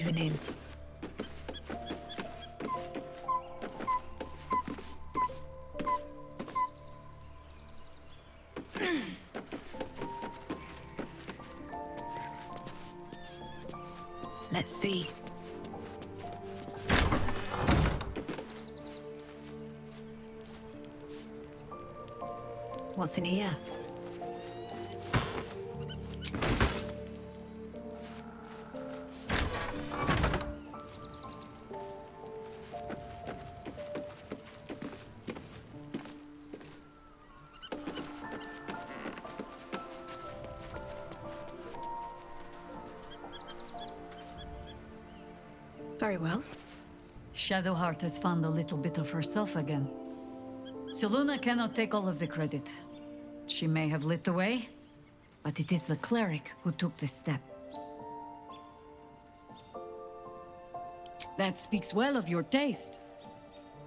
even in. Let's see. What's in here? Very well. Shadowheart has found a little bit of herself again. Seluna cannot take all of the credit. She may have lit the way, but it is the cleric who took this step. That speaks well of your taste.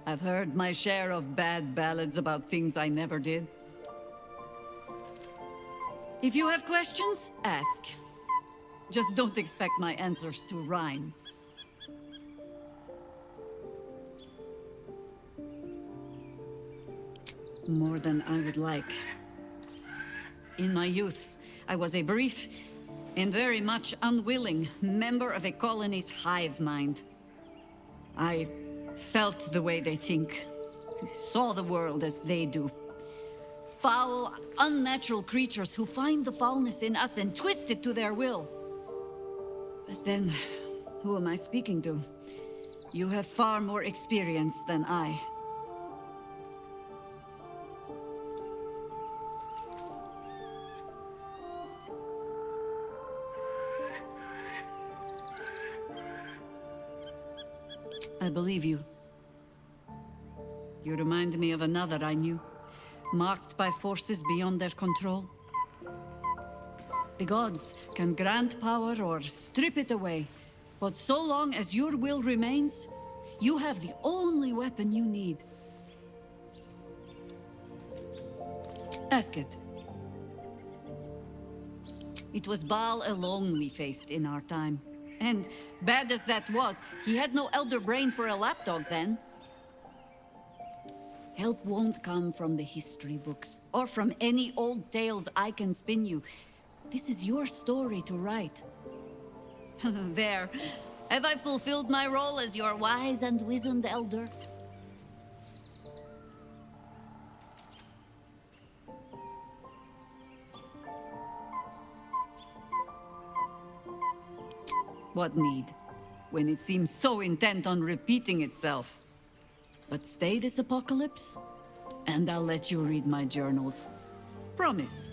I've heard my share of bad ballads about things I never did. If you have questions, ask. Just don't expect my answers to rhyme. More than I would like. In my youth, I was a brief and very much unwilling member of a colony's hive mind. I felt the way they think, saw the world as they do. Foul, unnatural creatures who find the foulness in us and twist it to their will. But then, who am I speaking to? You have far more experience than I. I believe you. You remind me of another I knew, marked by forces beyond their control. The gods can grant power or strip it away, but so long as your will remains, you have the only weapon you need. Ask it. It was Baal alone we faced in our time. And, bad as that was, he had no elder brain for a lapdog then. Help won't come from the history books, or from any old tales I can spin you. This is your story to write. There. Have I fulfilled my role as your wise and wizened elder? What need, when it seems so intent on repeating itself? But stay this apocalypse, and I'll let you read my journals. Promise.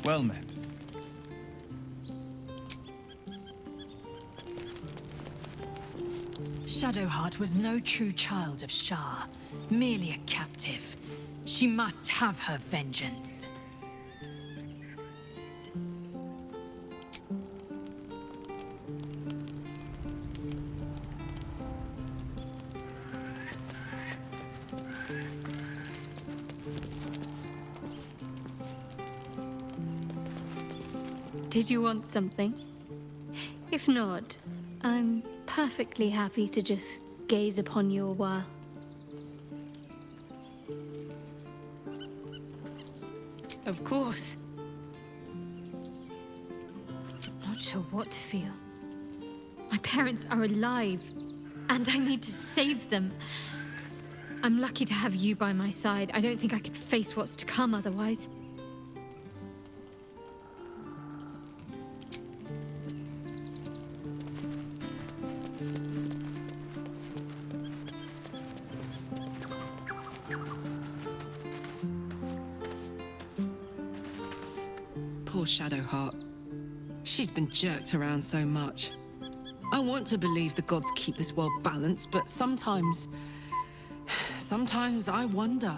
Well met. Shadowheart was no true child of Shah, merely a captive. She must have her vengeance. Did you want something? If not, I'm perfectly happy to just gaze upon you a while. Of course. Not sure what to feel. My parents are alive, and I need to save them. I'm lucky to have you by my side. I don't think I could face what's to come otherwise. Poor Shadowheart. She's been jerked around so much. I want to believe the gods keep this world balanced, but sometimes I wonder.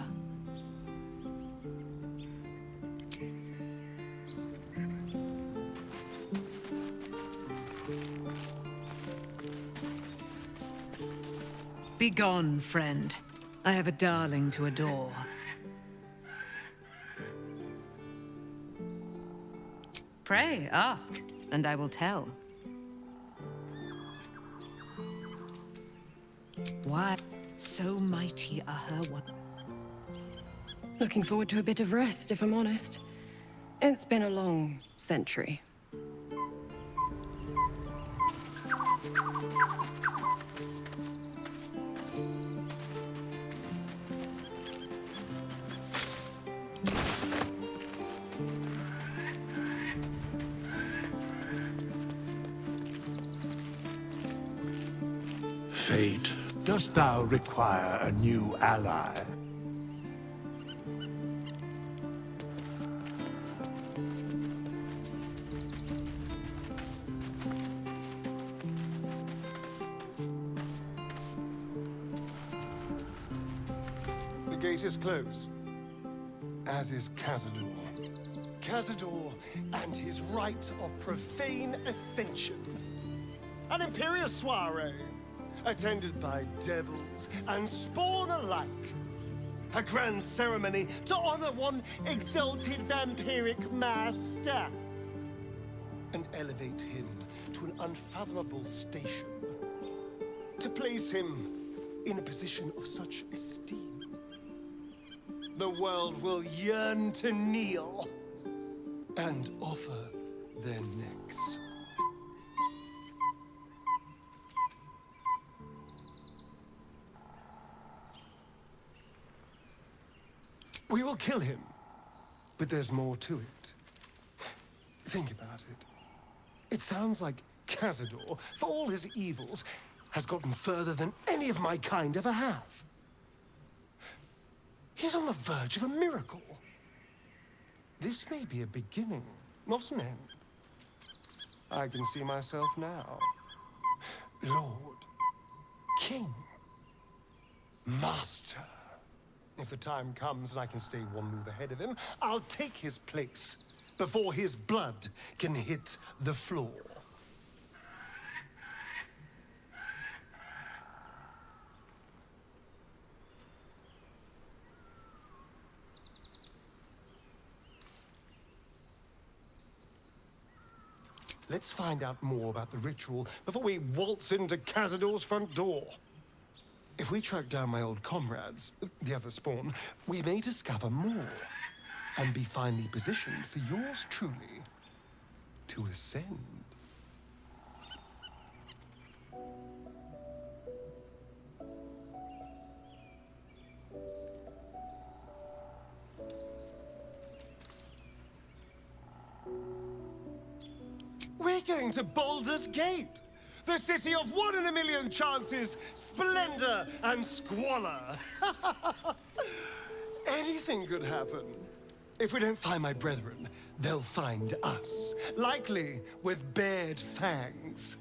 Begone, friend. I have a darling to adore. Pray, ask, and I will tell. Why so mighty are her one? Looking forward to a bit of rest, if I'm honest. It's been a long century. Fate, dost thou require a new ally? The gate is closed, as is Cazador. Cazador and his rite of profane ascension. An imperious soiree, attended by devils and spawn alike. A grand ceremony to honor one exalted vampiric master. And elevate him to an unfathomable station. To place him in a position of such esteem. The world will yearn to kneel and offer their necks. We will kill him, but there's more to it. Think about it. It sounds like Cazador, for all his evils, has gotten further than any of my kind ever have. He's on the verge of a miracle. This may be a beginning, not an end. I can see myself now. Lord, King, Master. If the time comes and I can stay one move ahead of him, I'll take his place before his blood can hit the floor. Let's find out more about the ritual before we waltz into Cazador's front door. If we track down my old comrades, the other spawn, we may discover more and be finely positioned for yours truly to ascend. We're going to Baldur's Gate! The city of 1 in a million chances, splendor and squalor. Anything could happen. If we don't find my brethren, they'll find us, likely with bared fangs.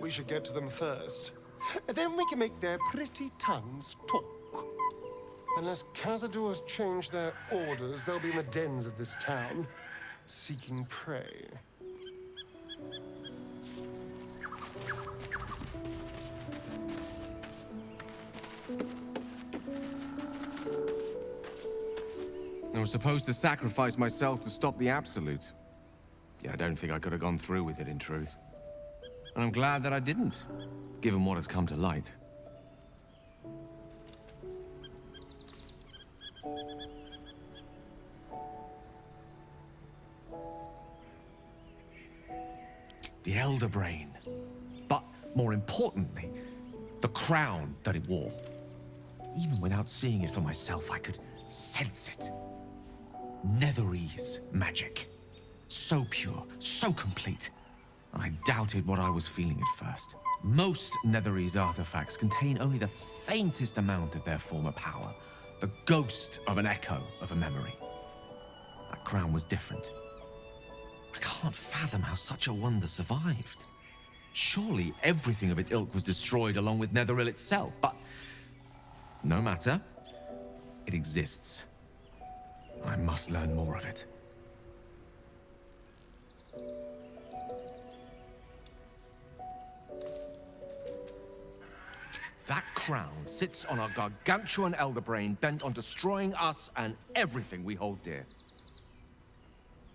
We should get to them first. Then we can make their pretty tongues talk. Unless Cazador has changed their orders, they'll be in the dens of this town, seeking prey. I was supposed to sacrifice myself to stop the Absolute. Yeah, I don't think I could have gone through with it, in truth. And I'm glad that I didn't, given what has come to light. The Elder Brain. But, more importantly, the crown that it wore. Even without seeing it for myself, I could sense it. Netherese magic. So pure, so complete. And I doubted what I was feeling at first. Most Netherese artifacts contain only the faintest amount of their former power. The ghost of an echo of a memory. That crown was different. I can't fathom how such a wonder survived. Surely everything of its ilk was destroyed along with Netheril itself, but no matter. It exists. I must learn more of it. That crown sits on a gargantuan elder brain bent on destroying us and everything we hold dear.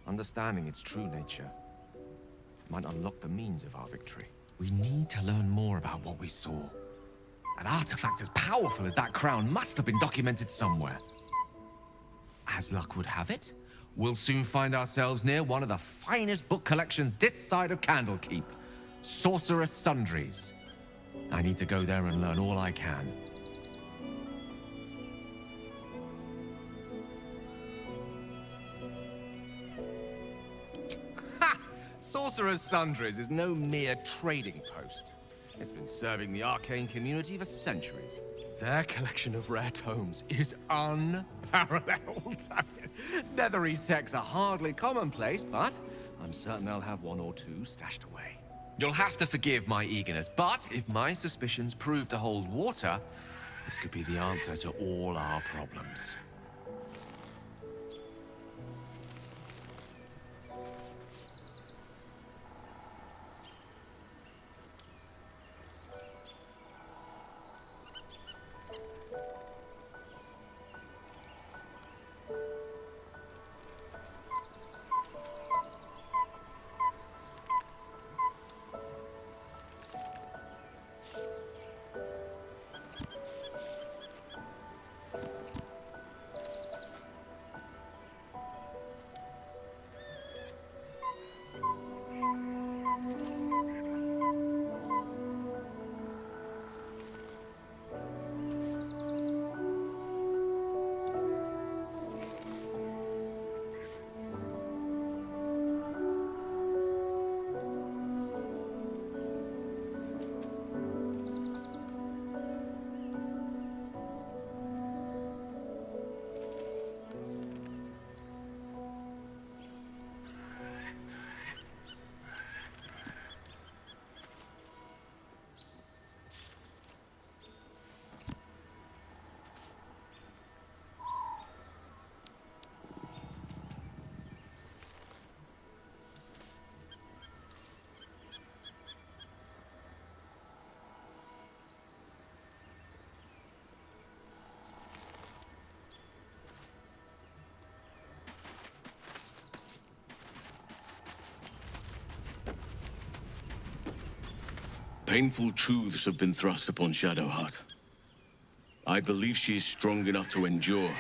Understanding its true nature might unlock the means of our victory. We need to learn more about what we saw. An artifact as powerful as that crown must have been documented somewhere. As luck would have it, we'll soon find ourselves near one of the finest book collections this side of Candlekeep, Sorcerous Sundries. I need to go there and learn all I can. Ha! Sorcerous Sundries is no mere trading post. It's been serving the arcane community for centuries. Their collection of rare tomes is unparalleled. Netherese texts are hardly commonplace, but I'm certain they'll have one or two stashed away. You'll have to forgive my eagerness, but if my suspicions prove to hold water, this could be the answer to all our problems. Painful truths have been thrust upon Shadowheart. I believe she is strong enough to endure,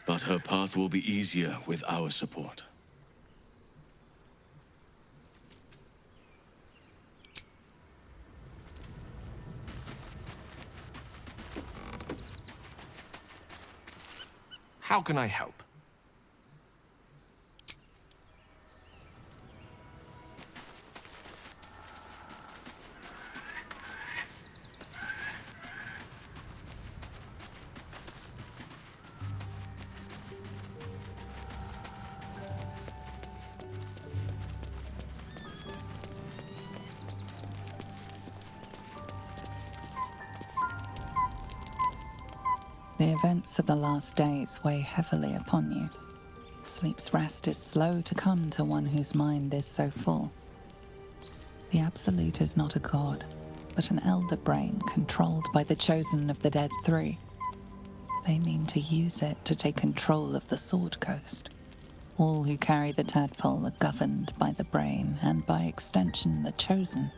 but her path will be easier with our support. How can I help? The events of the last days weigh heavily upon you. Sleep's rest is slow to come to one whose mind is so full. The Absolute is not a god, but an elder brain controlled by the chosen of the Dead Three. They mean to use it to take control of the Sword Coast. All who carry the tadpole are governed by the brain, and by extension the chosen.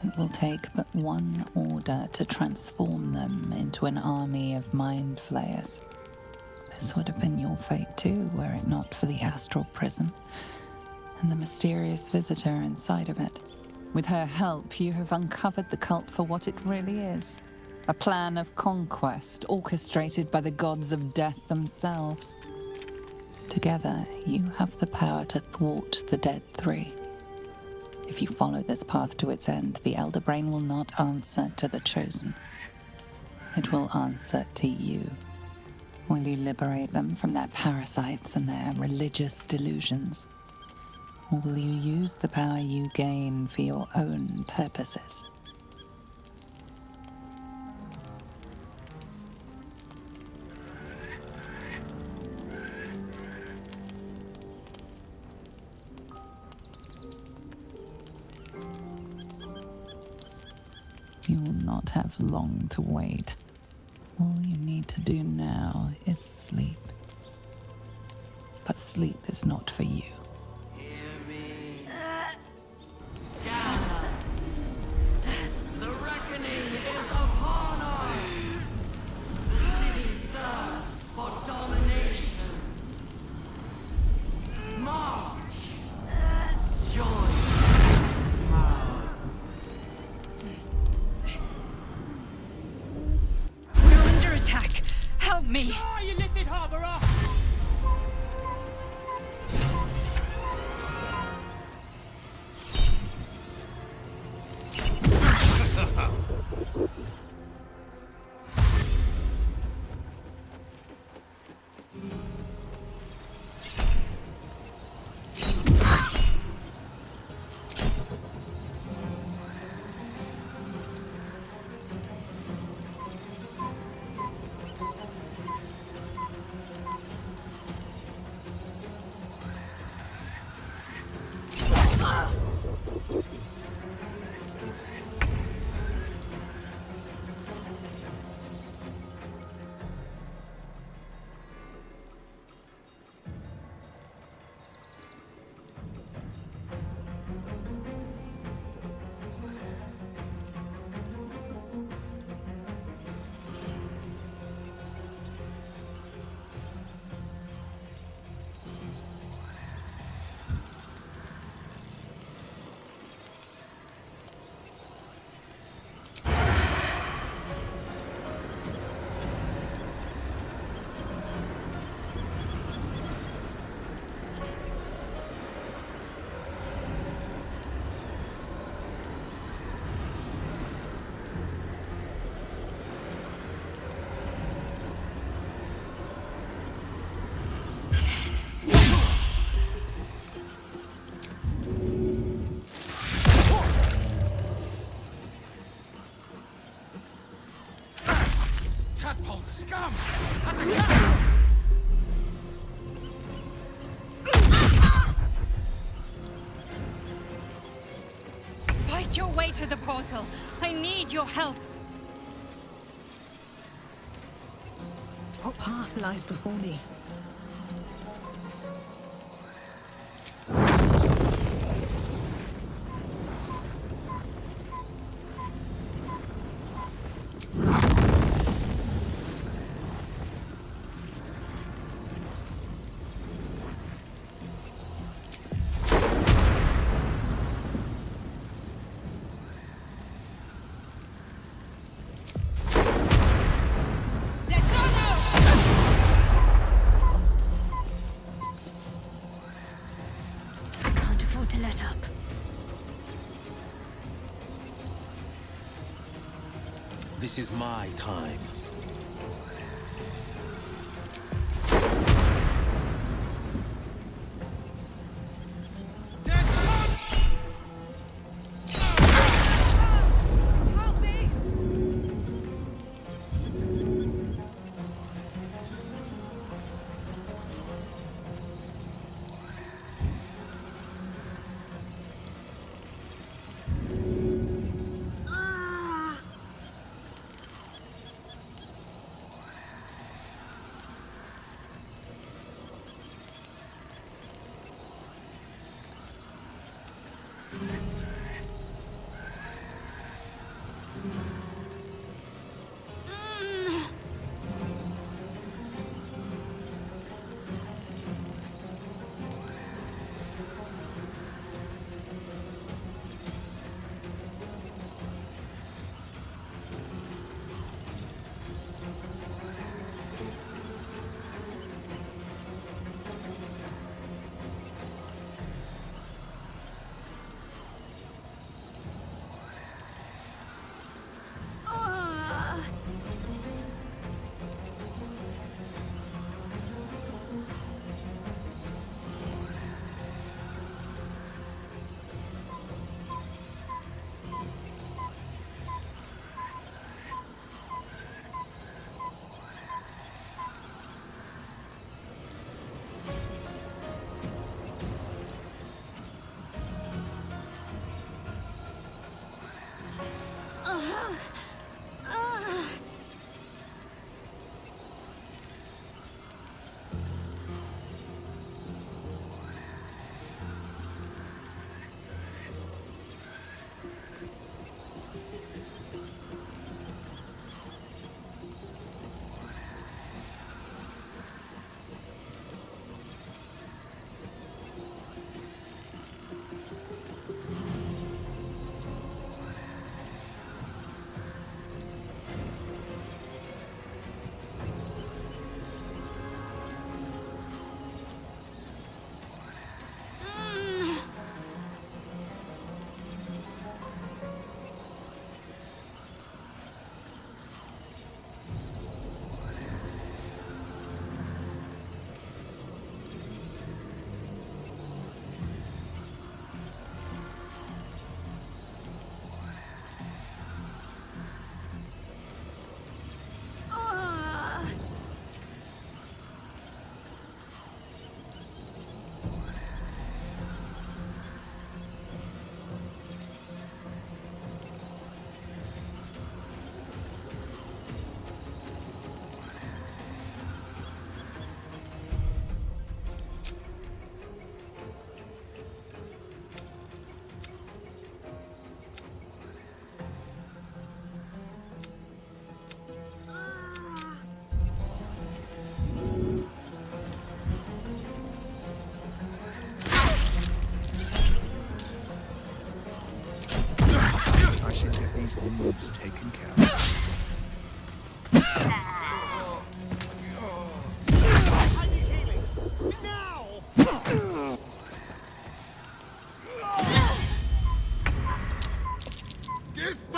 It will take but one order to transform them into an army of mind flayers. This would have been your fate too, were it not for the astral prison and the mysterious visitor inside of it. With her help, you have uncovered the cult for what it really is. A plan of conquest orchestrated by the gods of death themselves. Together, you have the power to thwart the Dead Three. If you follow this path to its end, the Elder Brain will not answer to the Chosen. It will answer to you. Will you liberate them from their parasites and their religious delusions? Or will you use the power you gain for your own purposes? You will not have long to wait. All you need to do now is sleep. But sleep is not for you. The reckoning is upon us! The city thirsts for domination. March! Join power. We're under attack. Help me. Oh, you lifted harborer! Tadpole scum! That's a cat! Fight your way to the portal. I need your help. What path lies before me? To let up. This is my time.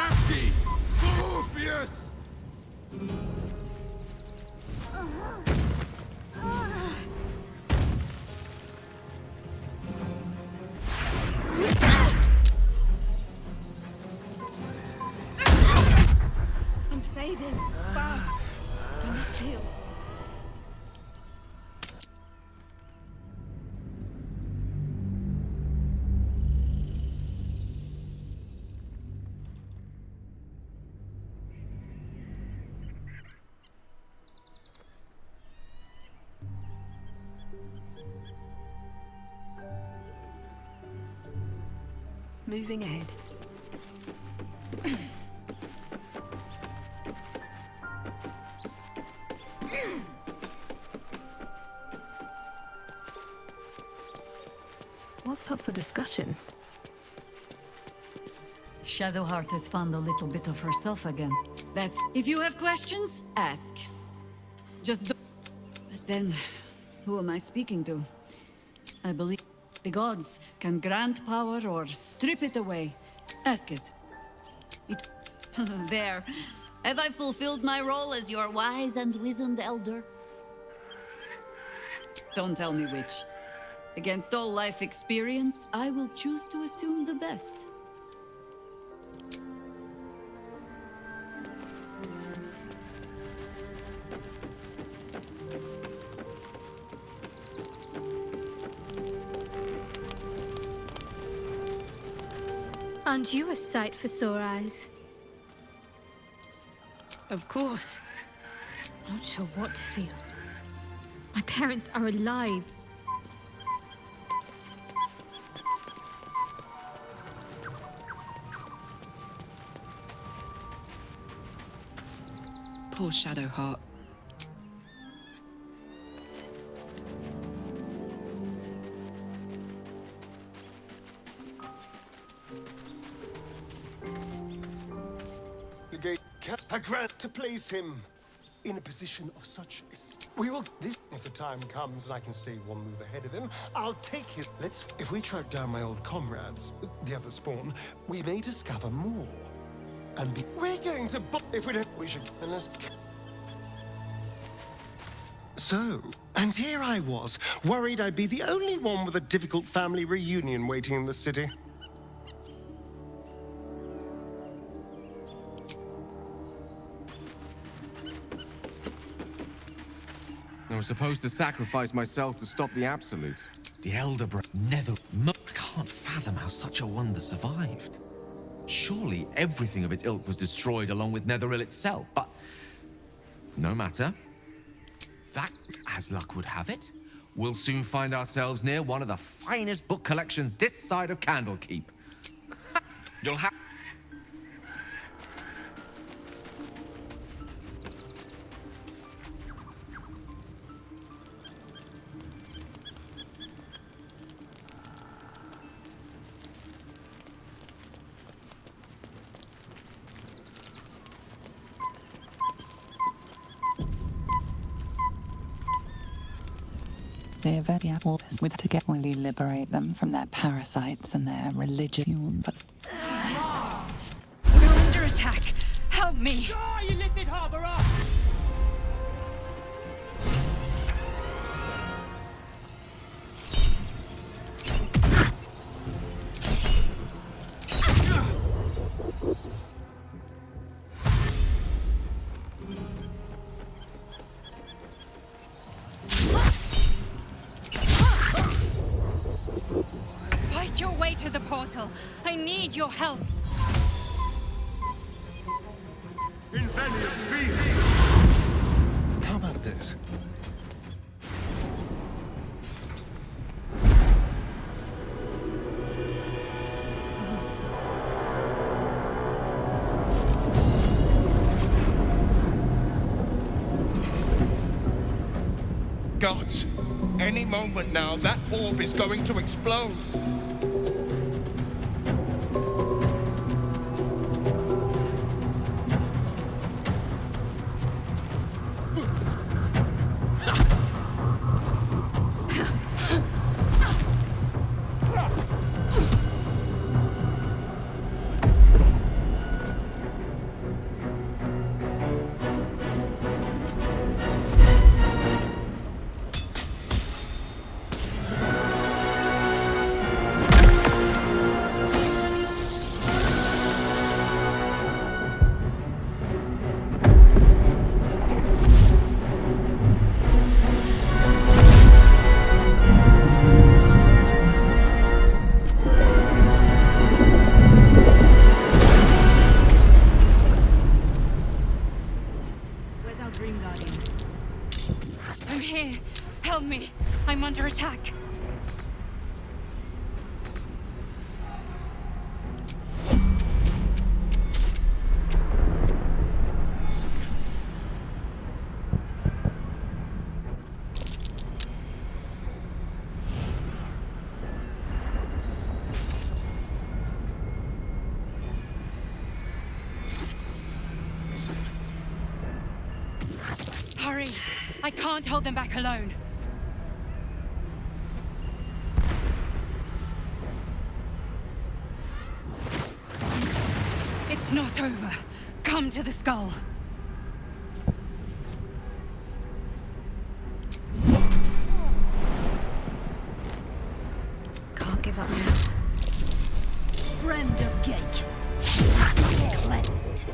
Safety! Orpheus! I'm fading. Fast. I must heal. Moving ahead. What's up for discussion? Shadowheart has found a little bit of herself again. That's... If you have questions, ask. Just do... But then, who am I speaking to? I believe the gods can grant power or strip it away. Ask it. There. Have I fulfilled my role as your wise and wizened elder? Don't tell me which. Against all life experience, I will choose to assume the best. Aren't you a sight for sore eyes? Of course. Not sure what to feel. My parents are alive. Poor Shadowheart. The gate I grant to place him in a position of such. We will. This, if the time comes and I can stay one move ahead of him, I'll take his. Let's. If we track down my old comrades, the other spawn, we may discover more. And we're going to. If we don't, we should. Unless. So, and here I was, worried I'd be the only one with a difficult family reunion waiting in the city. I was supposed to sacrifice myself to stop the Absolute. The Elder Nether... I can't fathom how such a wonder survived. Surely everything of its ilk was destroyed along with Netheril itself, but... No matter. That, as luck would have it, we'll soon find ourselves near one of the finest book collections this side of Candlekeep. You'll have... The event will with to get will liberate them from their parasites and their religion. But We're under attack. Help me. Shai, you lifted harborer! Fight your way to the portal. I need your help. How about this? Gods! Any moment now, that orb is going to explode! under attack. Hurry! I can't hold them back alone. It's not over. Come to the skull. Can't give up now. Friend of Gake. Cleansed.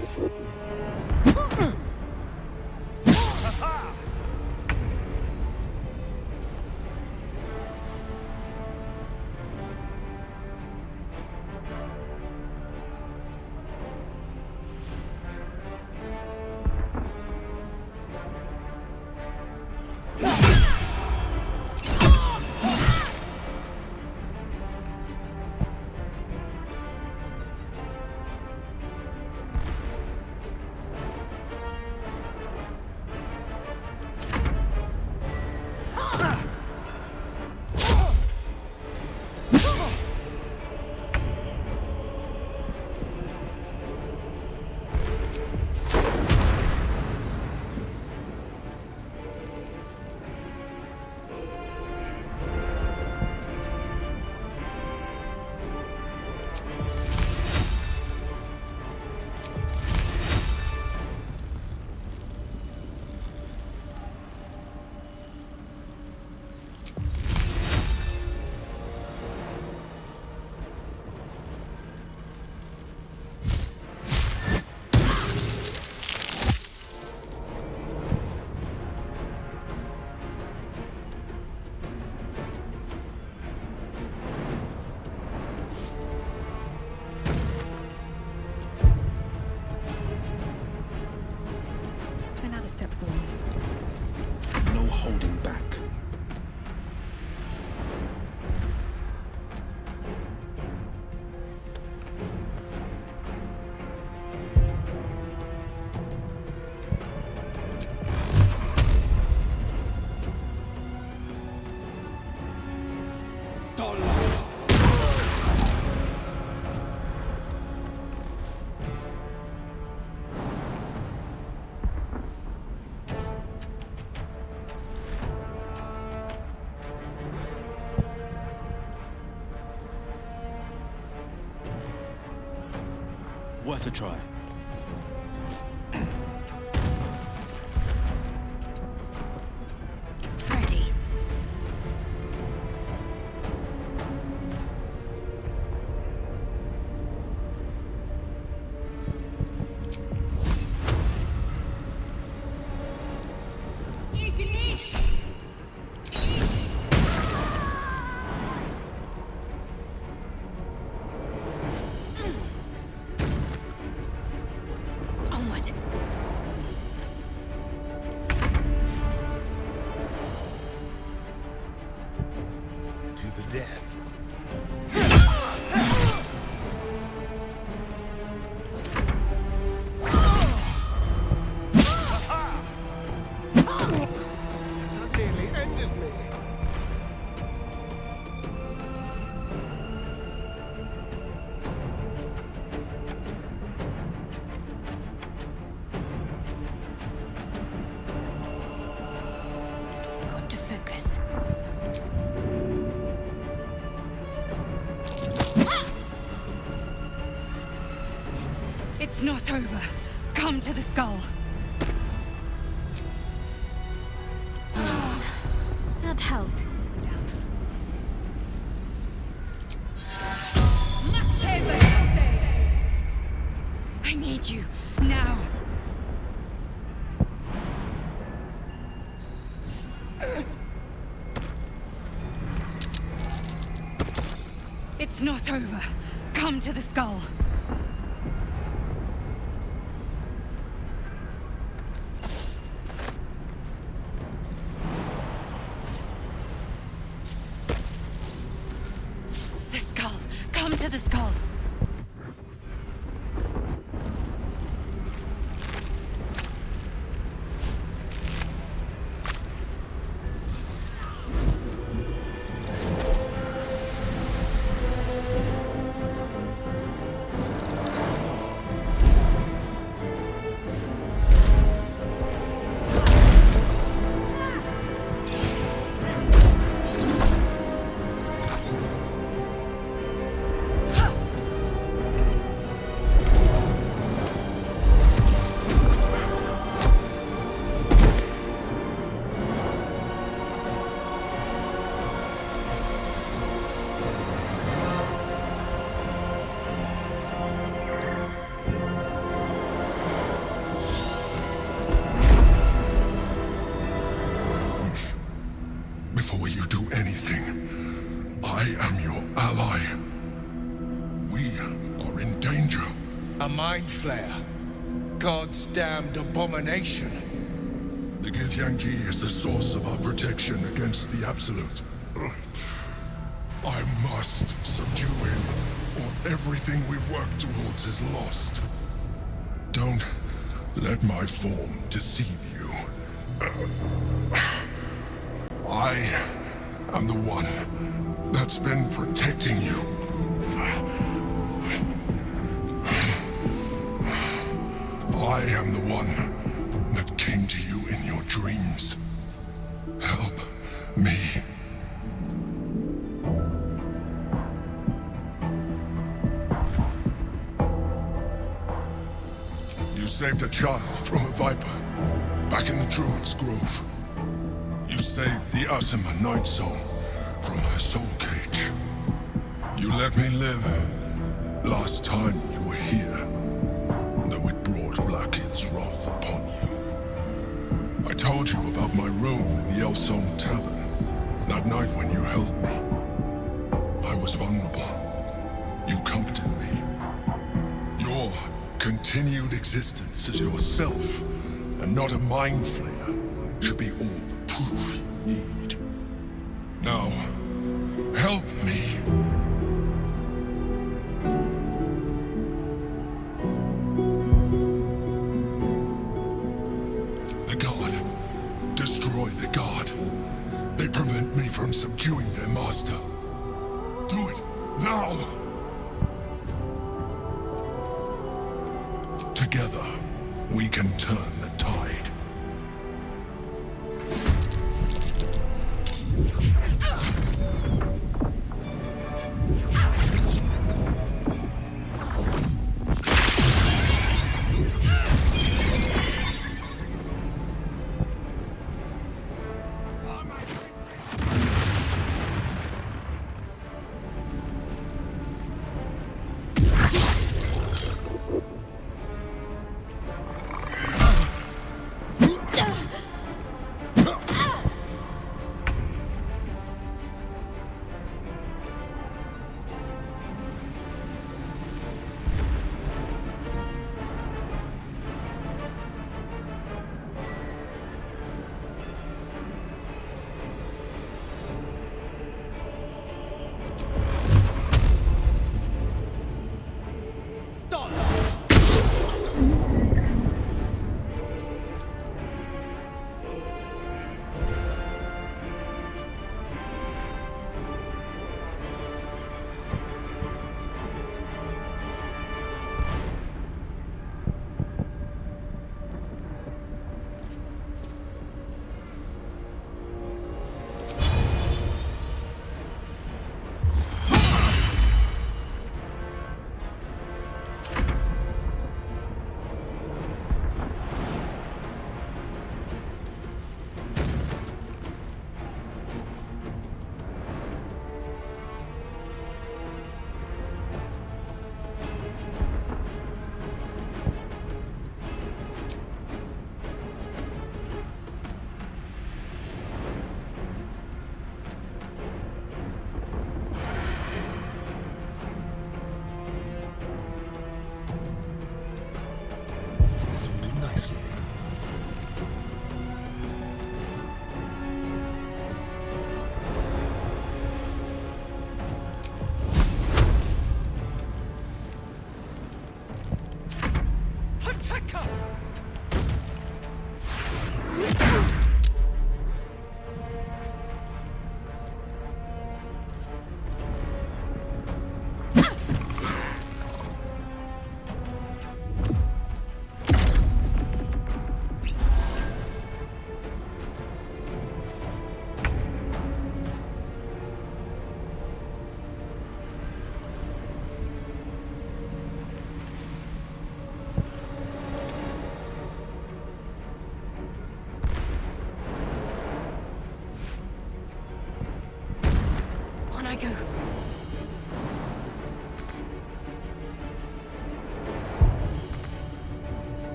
Another step forward. No holding back. Worth a try. Ready. Onward. To the death. That nearly ended me. Got to focus. It's not over. Come to the skull. That helped. I need you now. It's not over. Come to the skull. Mind Flayer. God's damned abomination. The Githyanki is the source of our protection against the Absolute. I must subdue him, or everything we've worked towards is lost. Don't let my form deceive you. I am the one that's been protecting you. I am the one that came to you in your dreams. Help me. You saved a child from a viper back in the Druid's Grove. You saved the Asima Night Soul from her soul cage. You let me live last time you were here, though it brought Blackhead's wrath upon you. I told you about my room in the Elsong Tavern that night when you held me. I was vulnerable. You comforted me. Your continued existence as yourself, and not a Mind Flayer, should be all the proof you need. Now, help me. The God. Destroy the God. They prevent me from subduing their master. Do it now! Together, we can turn the tide.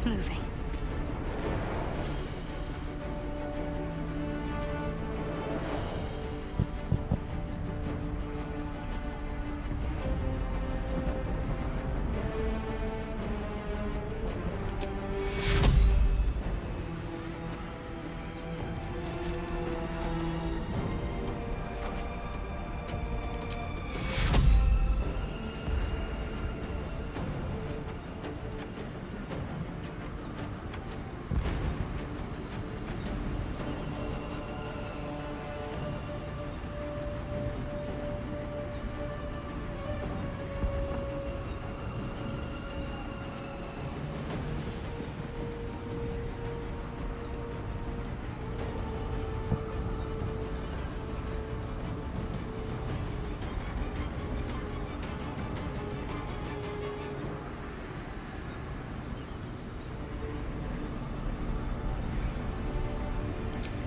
Keep moving.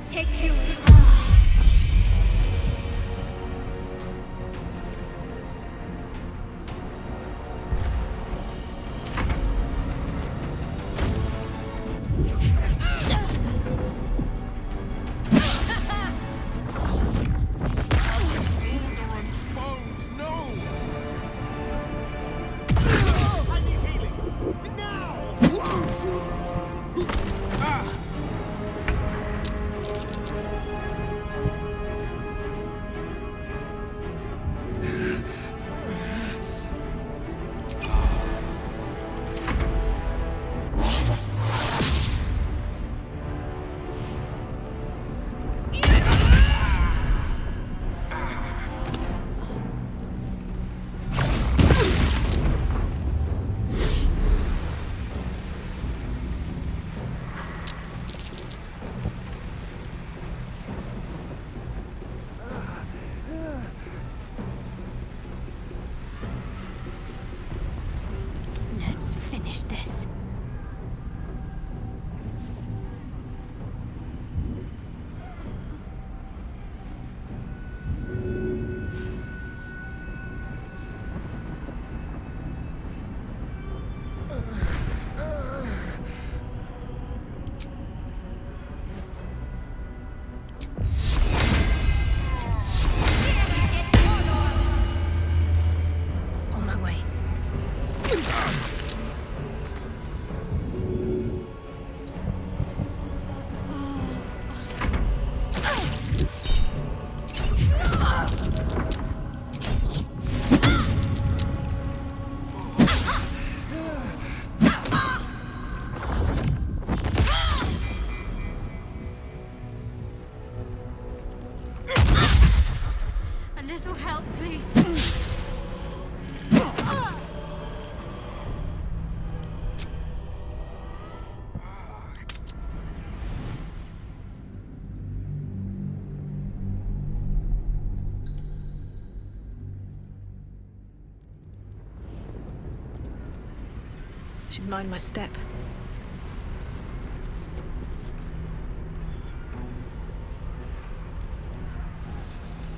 Take you. Let's finish this. On my way. A little help, please. Should mind my step.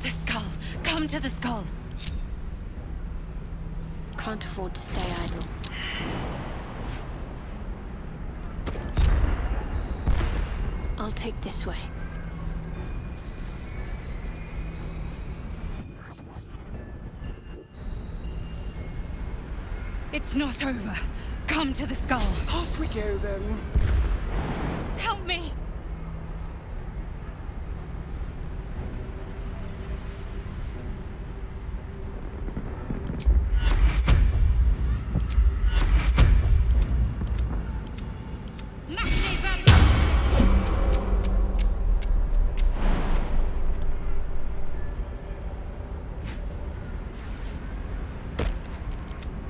The skull! Come to the skull! Can't afford to stay idle. I'll take this way. It's not over. Come to the skull. Off we go then. Help me!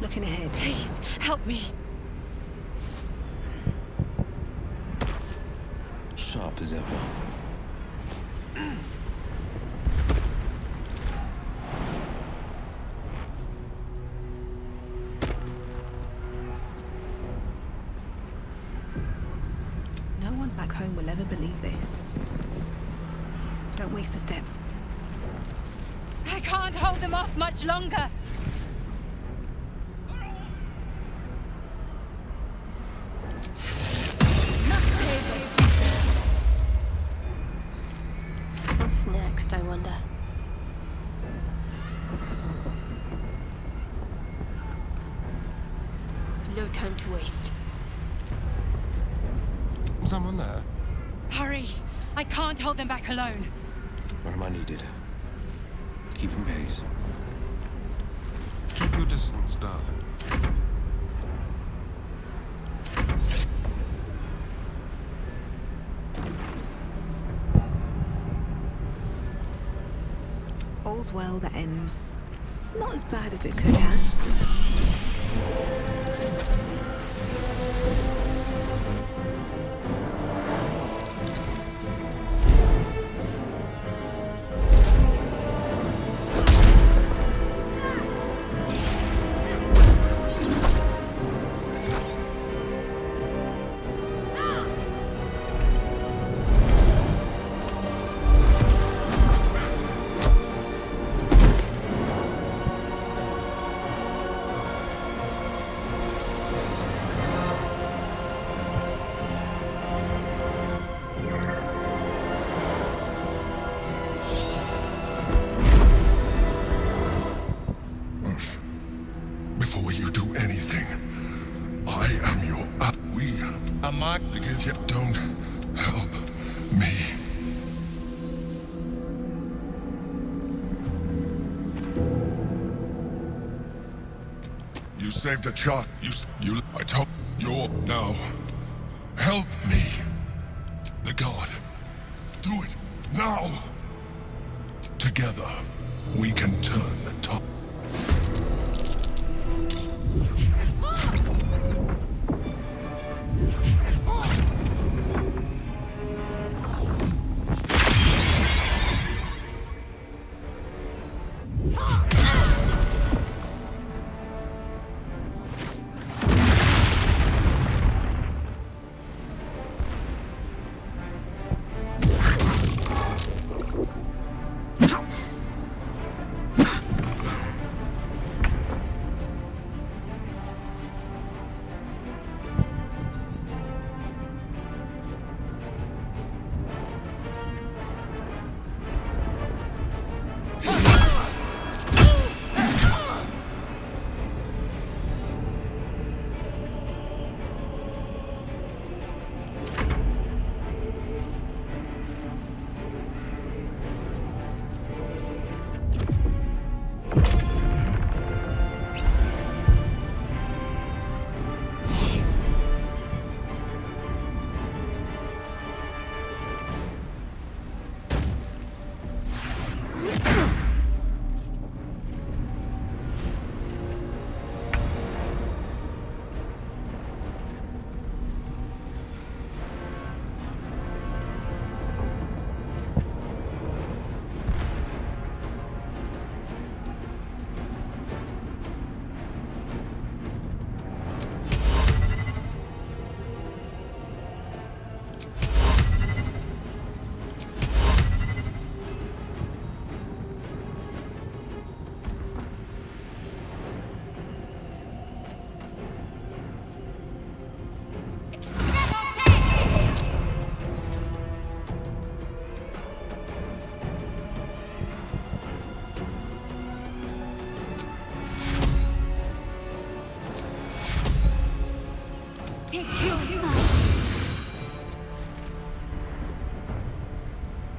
Looking ahead. Please, help me. Sharp as ever. No one back home will ever believe this. Don't waste a step. I can't hold them off much longer. no time to waste. Someone there? Hurry! I can't hold them back alone. Where am I needed? Keeping pace. Keep your distance, darling. All's well that ends not as bad as it could have. Before you do anything, I am your we. Am I? Don't help me. You saved a child. I told you're now. Help me. The god. Do it now. Together, we can turn the tide.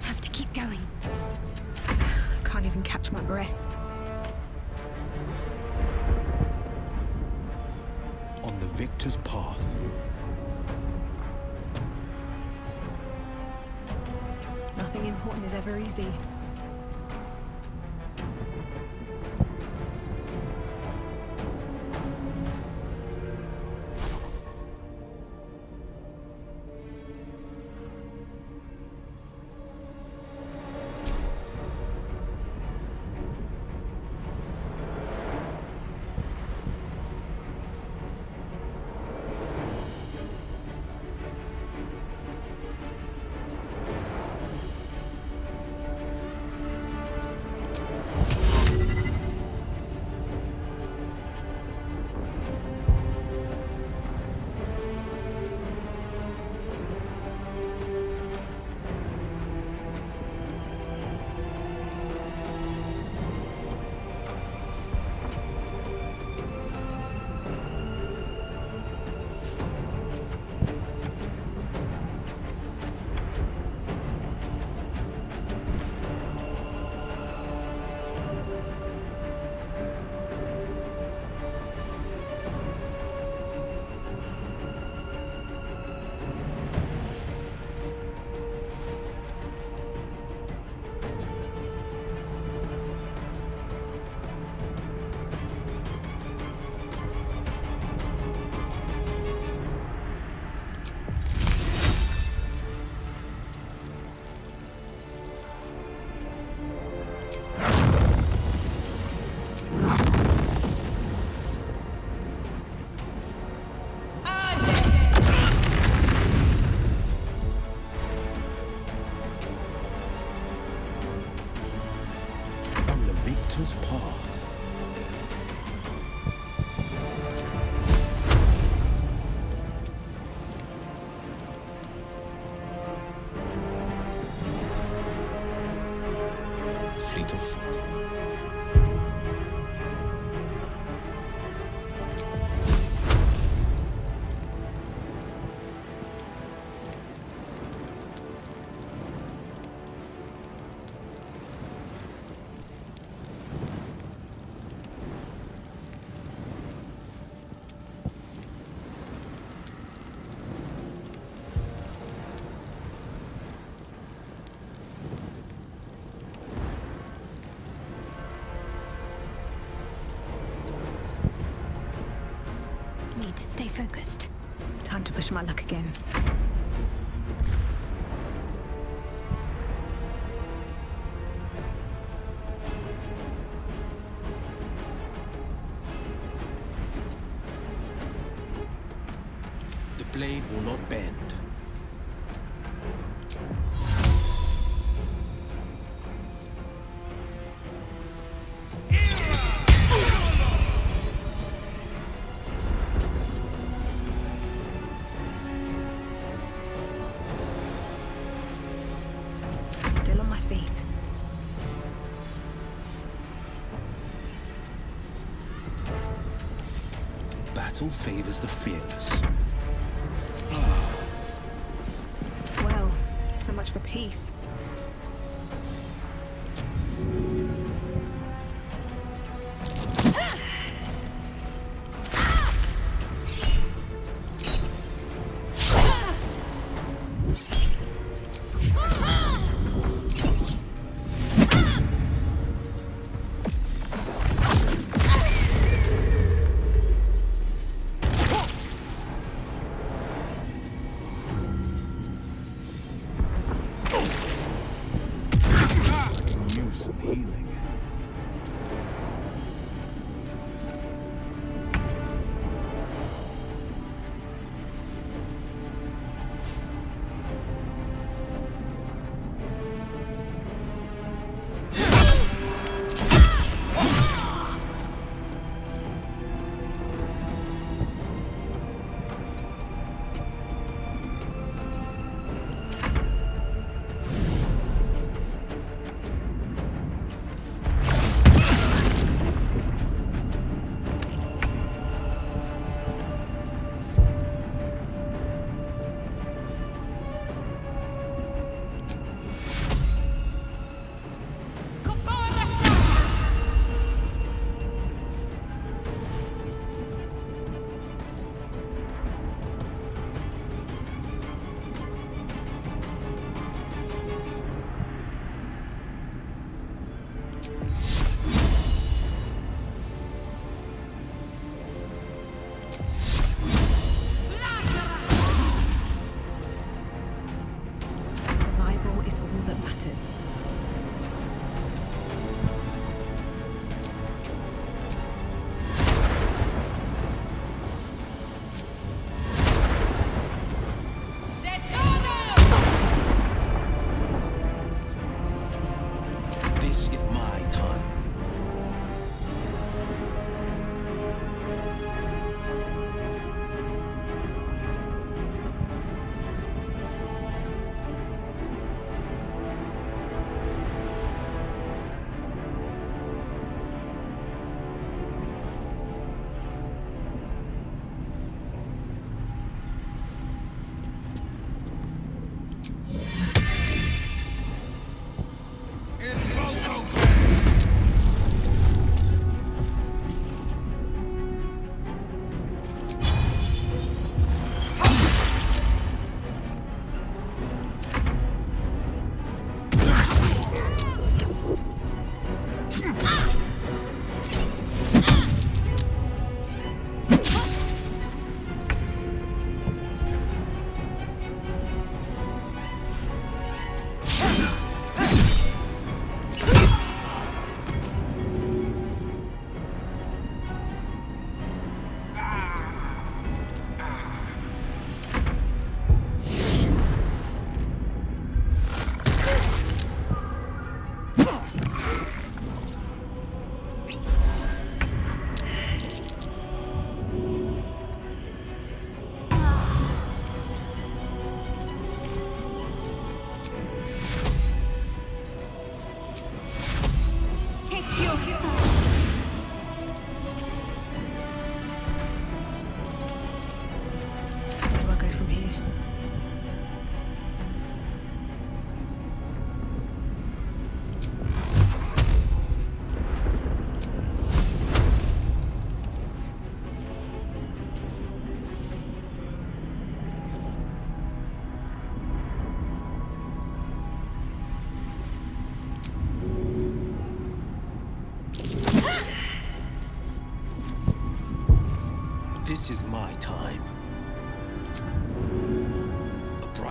Have to keep going. Can't even catch my breath. On the victor's path. Nothing important is ever easy. focused. Time to push my luck again. The blade will not bend. Still on my feet. Battle favors the fearless. Well, so much for peace.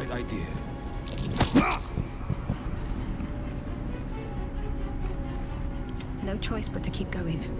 right idea. No choice but to keep going.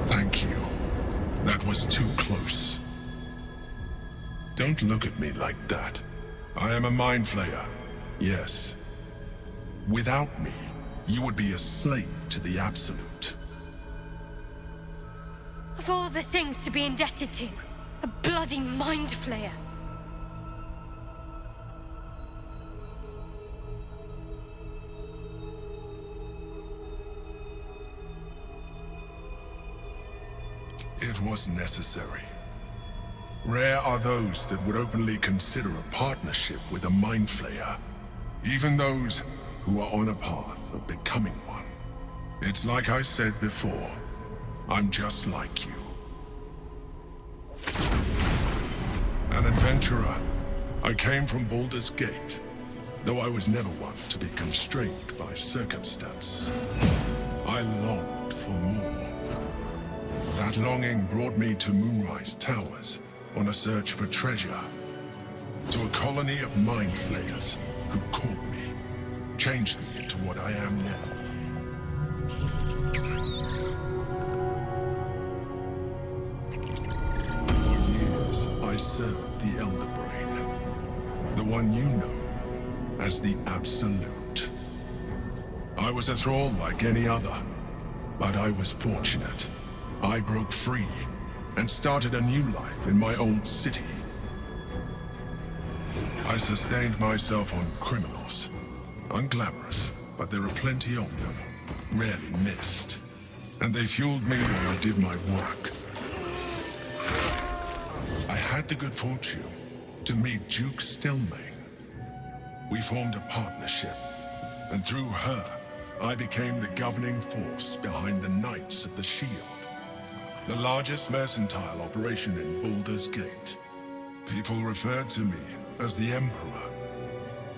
Thank you. That was too close. Don't look at me like that. I am a mind flayer. Yes. Without me, you would be a slave to the Absolute. Of all the things to be indebted to, a bloody mind flayer. It was necessary. Rare are those that would openly consider a partnership with a mind flayer. Even those who are on a path of becoming one. It's like I said before, I'm just like you. An adventurer. I came from Baldur's Gate, though I was never one to be constrained by circumstance. I longed for more. That longing brought me to Moonrise Towers on a search for treasure. To a colony of mind flayers who caught me, changed me into what I am now. For years, I served the Elder Brain, the one you know as the Absolute. I was a thrall like any other, but I was fortunate. I broke free and started a new life in my old city. I sustained myself on criminals. Unglamorous, but there are plenty of them, rarely missed. And they fueled me while I did my work. I had the good fortune to meet Duke Stelmane. We formed a partnership, and through her, I became the governing force behind the Knights of the Shield. The largest mercantile operation in Baldur's Gate. People referred to me as the Emperor.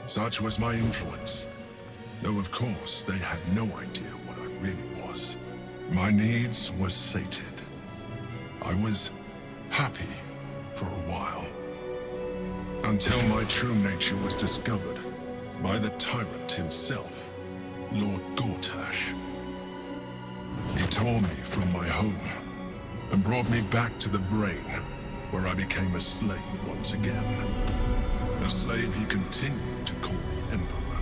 Such was my influence. Though of course they had no idea what I really was. My needs were sated. I was happy for a while. Until my true nature was discovered by the tyrant himself, Lord Gortash. He tore me from my home and brought me back to the Brain, where I became a slave once again. A slave he continued to call the Emperor.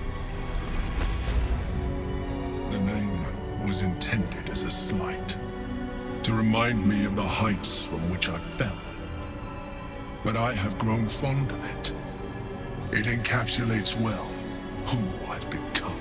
The name was intended as a slight, to remind me of the heights from which I fell. But I have grown fond of it. It encapsulates well who I've become.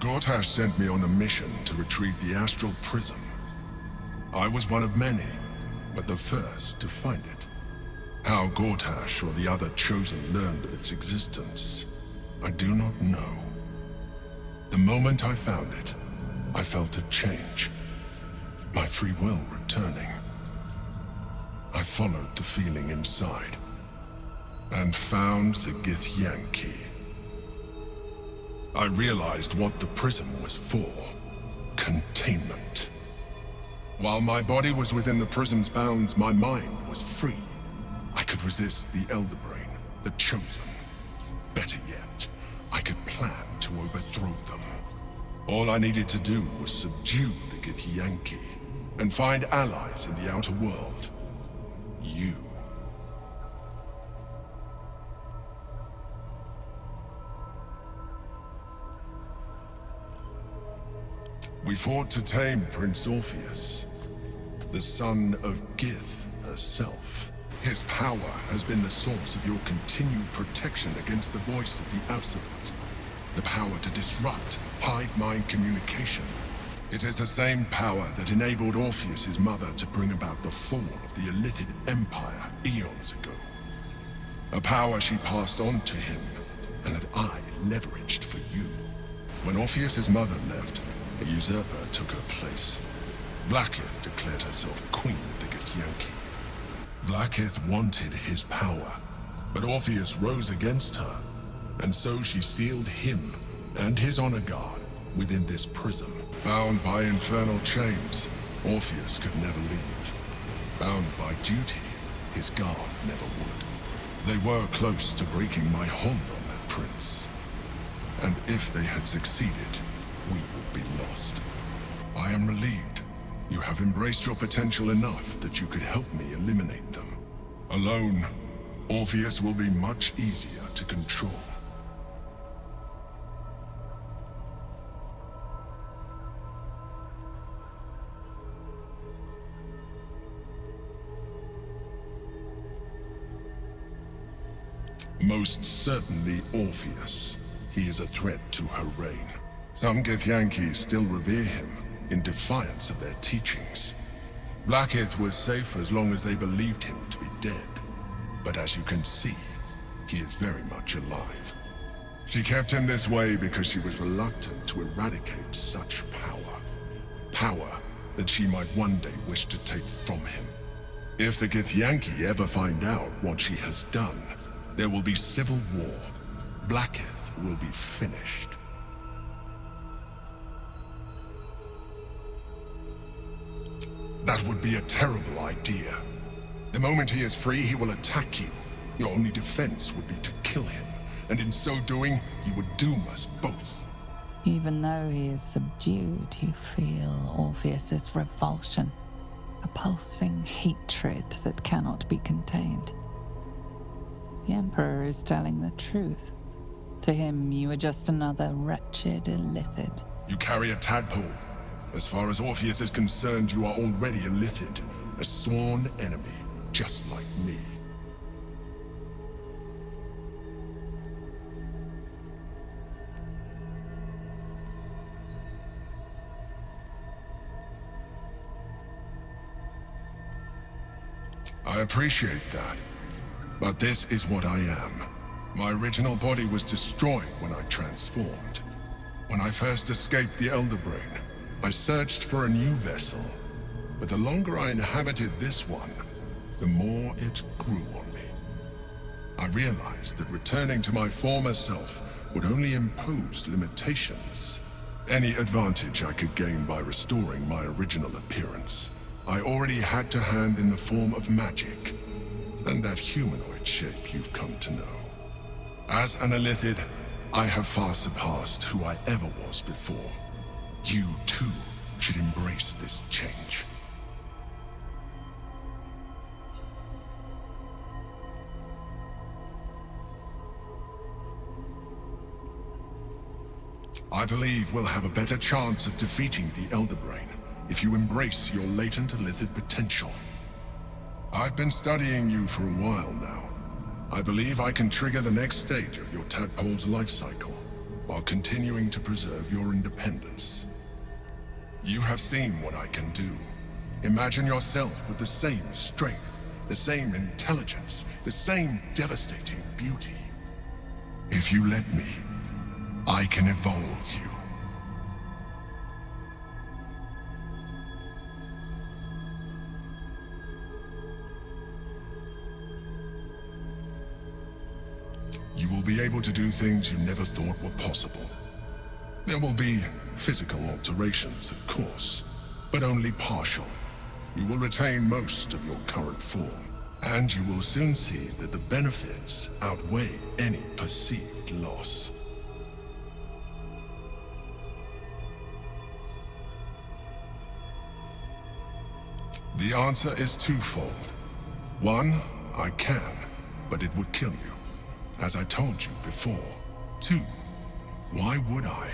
Gortash sent me on a mission to retrieve the astral prism. I was one of many, but the first to find it. How Gortash or the other chosen learned of its existence, I do not know. The moment I found it, I felt a change. My free will returning. I followed the feeling inside, and found the Githyan key. I realized what the prism was for. Containment. While my body was within the prism's bounds, my mind was free. I could resist the Elder Brain, the Chosen. Better yet, I could plan to overthrow them. All I needed to do was subdue the Githyan key and find allies in the outer world. You. We fought to tame Prince Orpheus, the son of Gith herself. His power has been the source of your continued protection against the voice of the Absolute. The power to disrupt hive mind communication. It is the same power that enabled Orpheus's mother to bring about the fall of the Illithid Empire eons ago. A power she passed on to him, and that I leveraged for you. When Orpheus's mother left, a usurper took her place. Vlaakith declared herself queen of the Githyan key. Vlaakith wanted his power, but Orpheus rose against her, and so she sealed him and his honor guard within this prism. Bound by infernal chains, Orpheus could never leave. Bound by duty, his guard never would. They were close to breaking my hold on that prince. And if they had succeeded, we would be lost. I am relieved. You have embraced your potential enough that you could help me eliminate them. Alone, Orpheus will be much easier to control. Most certainly Orpheus. He is a threat to her reign. Some Githyanki still revere him, in defiance of their teachings. Vlaakith was safe as long as they believed him to be dead. But as you can see, he is very much alive. She kept him this way because she was reluctant to eradicate such power. Power that she might one day wish to take from him. If the Githyanki ever find out what she has done, there will be civil war. Vlaakith will be finished. That would be a terrible idea. The moment he is free, he will attack you. Your only defense would be to kill him, and in so doing, he would doom us both. Even though he is subdued, you feel Orpheus's revulsion, a pulsing hatred that cannot be contained. The Emperor is telling the truth. To him, you are just another wretched Illithid. You carry a tadpole. As far as Orpheus is concerned, you are already a Illithid, a sworn enemy, just like me. I appreciate that, but this is what I am. My original body was destroyed when I transformed. When I first escaped the Elder Brain, I searched for a new vessel, but the longer I inhabited this one, the more it grew on me. I realized that returning to my former self would only impose limitations. Any advantage I could gain by restoring my original appearance, I already had to hand in the form of magic, and that humanoid shape you've come to know. As an Illithid, I have far surpassed who I ever was before. You, too, should embrace this change. I believe we'll have a better chance of defeating the Elder Brain if you embrace your latent Illithid potential. I've been studying you for a while now. I believe I can trigger the next stage of your tadpole's life cycle. while continuing to preserve your independence. You have seen what I can do. Imagine yourself with the same strength, the same intelligence, the same devastating beauty. If you let me, I can evolve you. You will be able to do things you never thought were possible. There will be physical alterations, of course, but only partial. You will retain most of your current form, and you will soon see that the benefits outweigh any perceived loss. The answer is twofold. One, I can, but it would kill you, as I told you before. Two, why would I?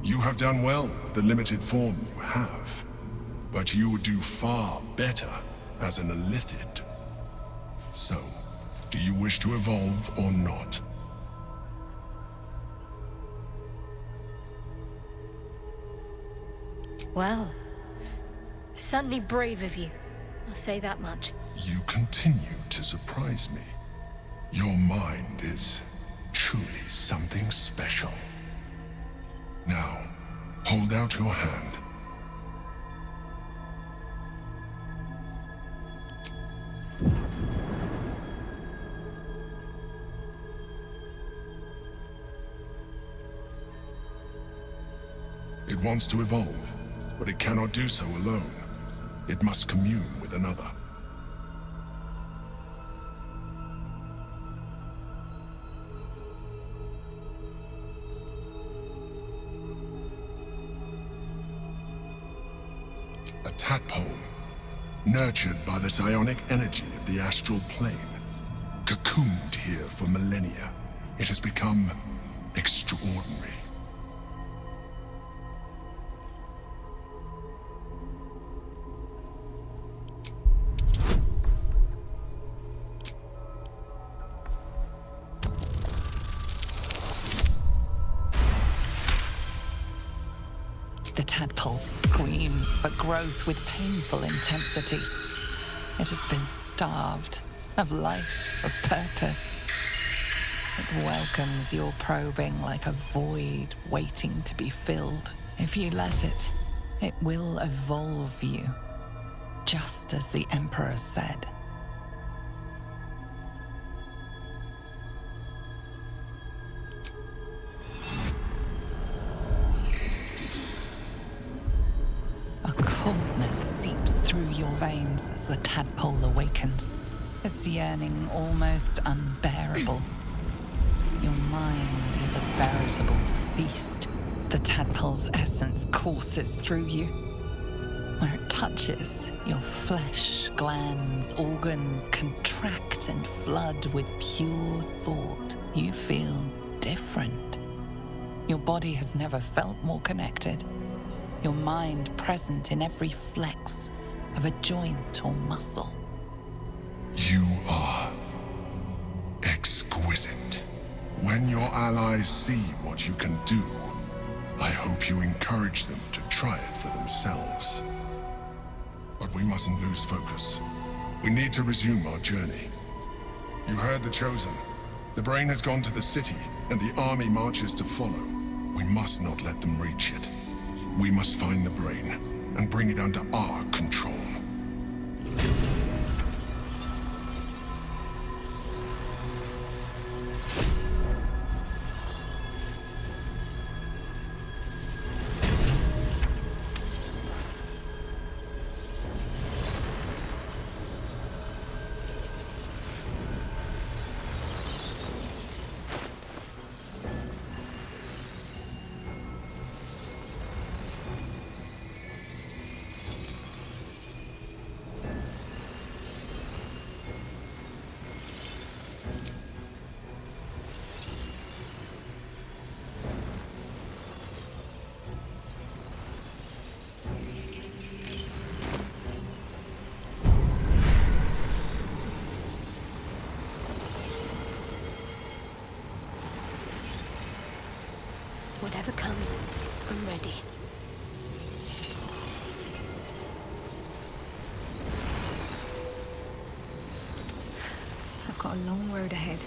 You have done well with the limited form you have, but you would do far better as an Illithid. So, do you wish to evolve or not? Well, certainly brave of you. I'll say that much. You continue to surprise me. Your mind is truly something special. Now, hold out your hand. It wants to evolve, but it cannot do so alone. It must commune with another. A tadpole, nurtured by the psionic energy of the astral plane, cocooned here for millennia. It has become extraordinary. The tadpole screams for growth with painful intensity. It has been starved of life, of purpose. It welcomes your probing like a void waiting to be filled. If you let it, it will evolve you, just as the Emperor said. A coldness seeps through your veins as the tadpole awakens, its yearning almost unbearable. Your mind is a veritable feast. The tadpole's essence courses through you. Where it touches, your flesh, glands, organs contract and flood with pure thought. You feel different. Your body has never felt more connected. Your mind present in every flex of a joint or muscle. You are exquisite. When your allies see what you can do, I hope you encourage them to try it for themselves. But we mustn't lose focus. We need to resume our journey. You heard the Chosen. The brain has gone to the city, and the army marches to follow. We must not let them reach it. We must find the brain and bring it under our control. Whatever comes, I'm ready. I've got a long road ahead.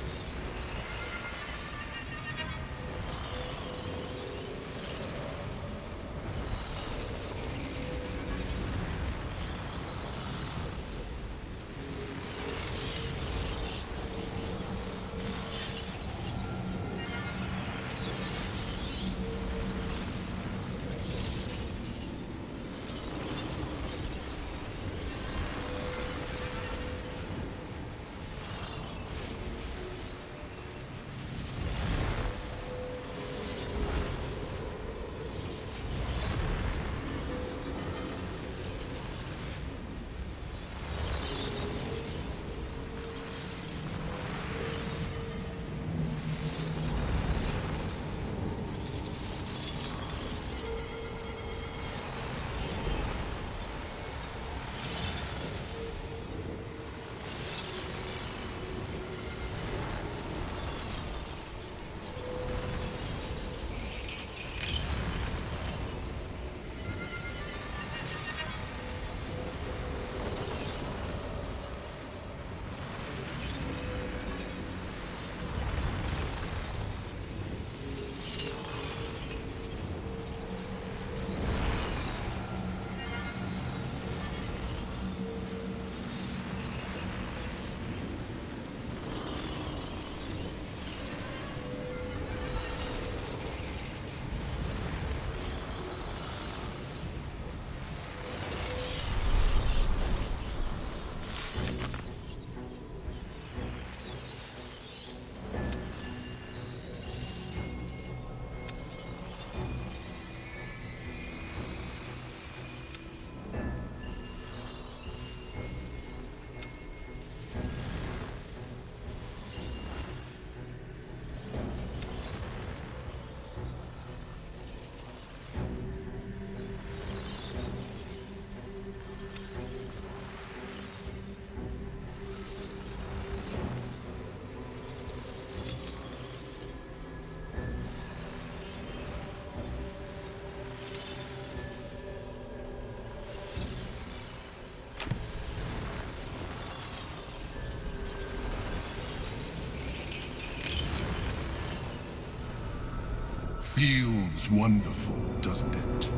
Feels wonderful, doesn't it?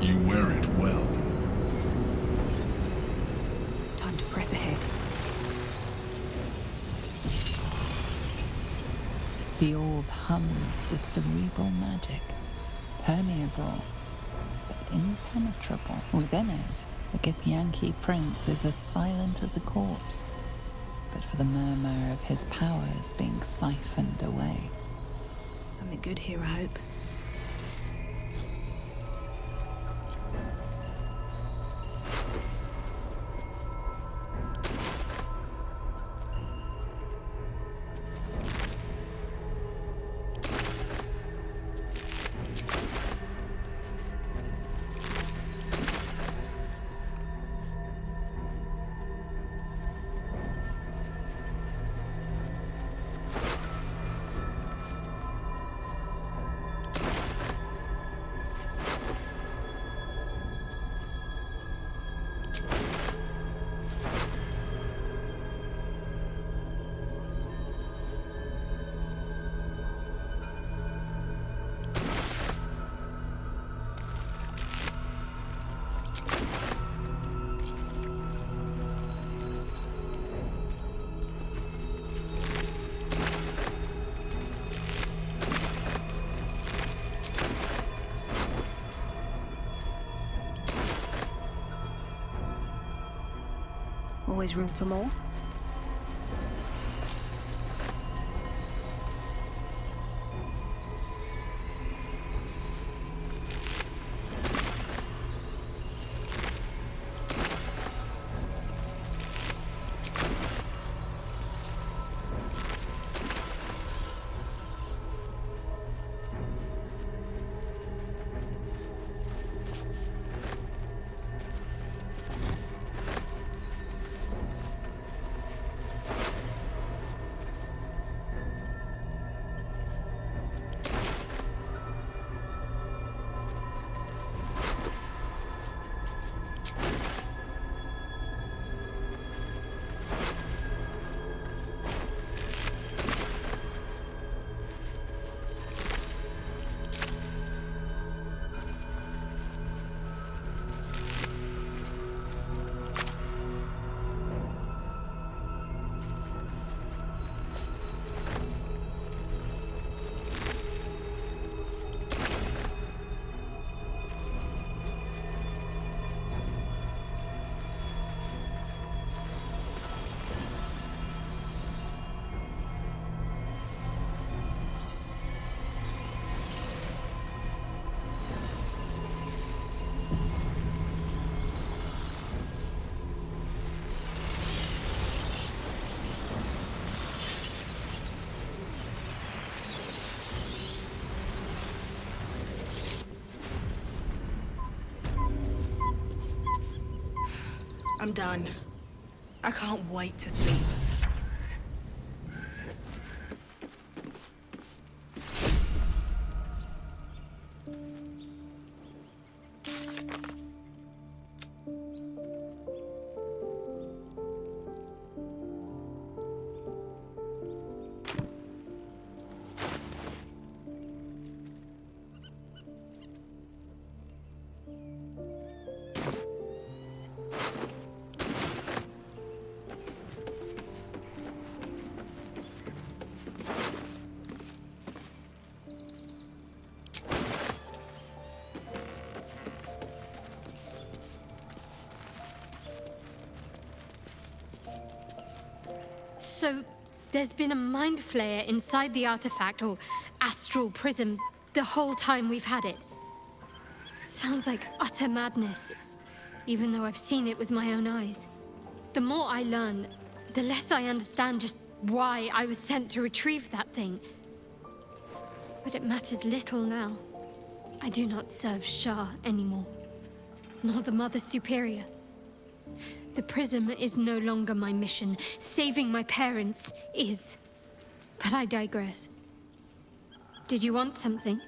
You wear it well. Time to press ahead. The orb hums with cerebral magic, permeable, but impenetrable. Within it, the Githyanki prince is as silent as a corpse, but for the murmur of his powers being siphoned away. Something good here, I hope. Always room for more? I'm done. I can't wait to sleep. So, there's been a mind flayer inside the artifact, or astral prism, the whole time we've had it. Sounds like utter madness, even though I've seen it with my own eyes. The more I learn, the less I understand just why I was sent to retrieve that thing. But it matters little now. I do not serve Shah anymore, nor the Mother Superior. The prism is no longer my mission. Saving my parents is. But I digress. Did you want something?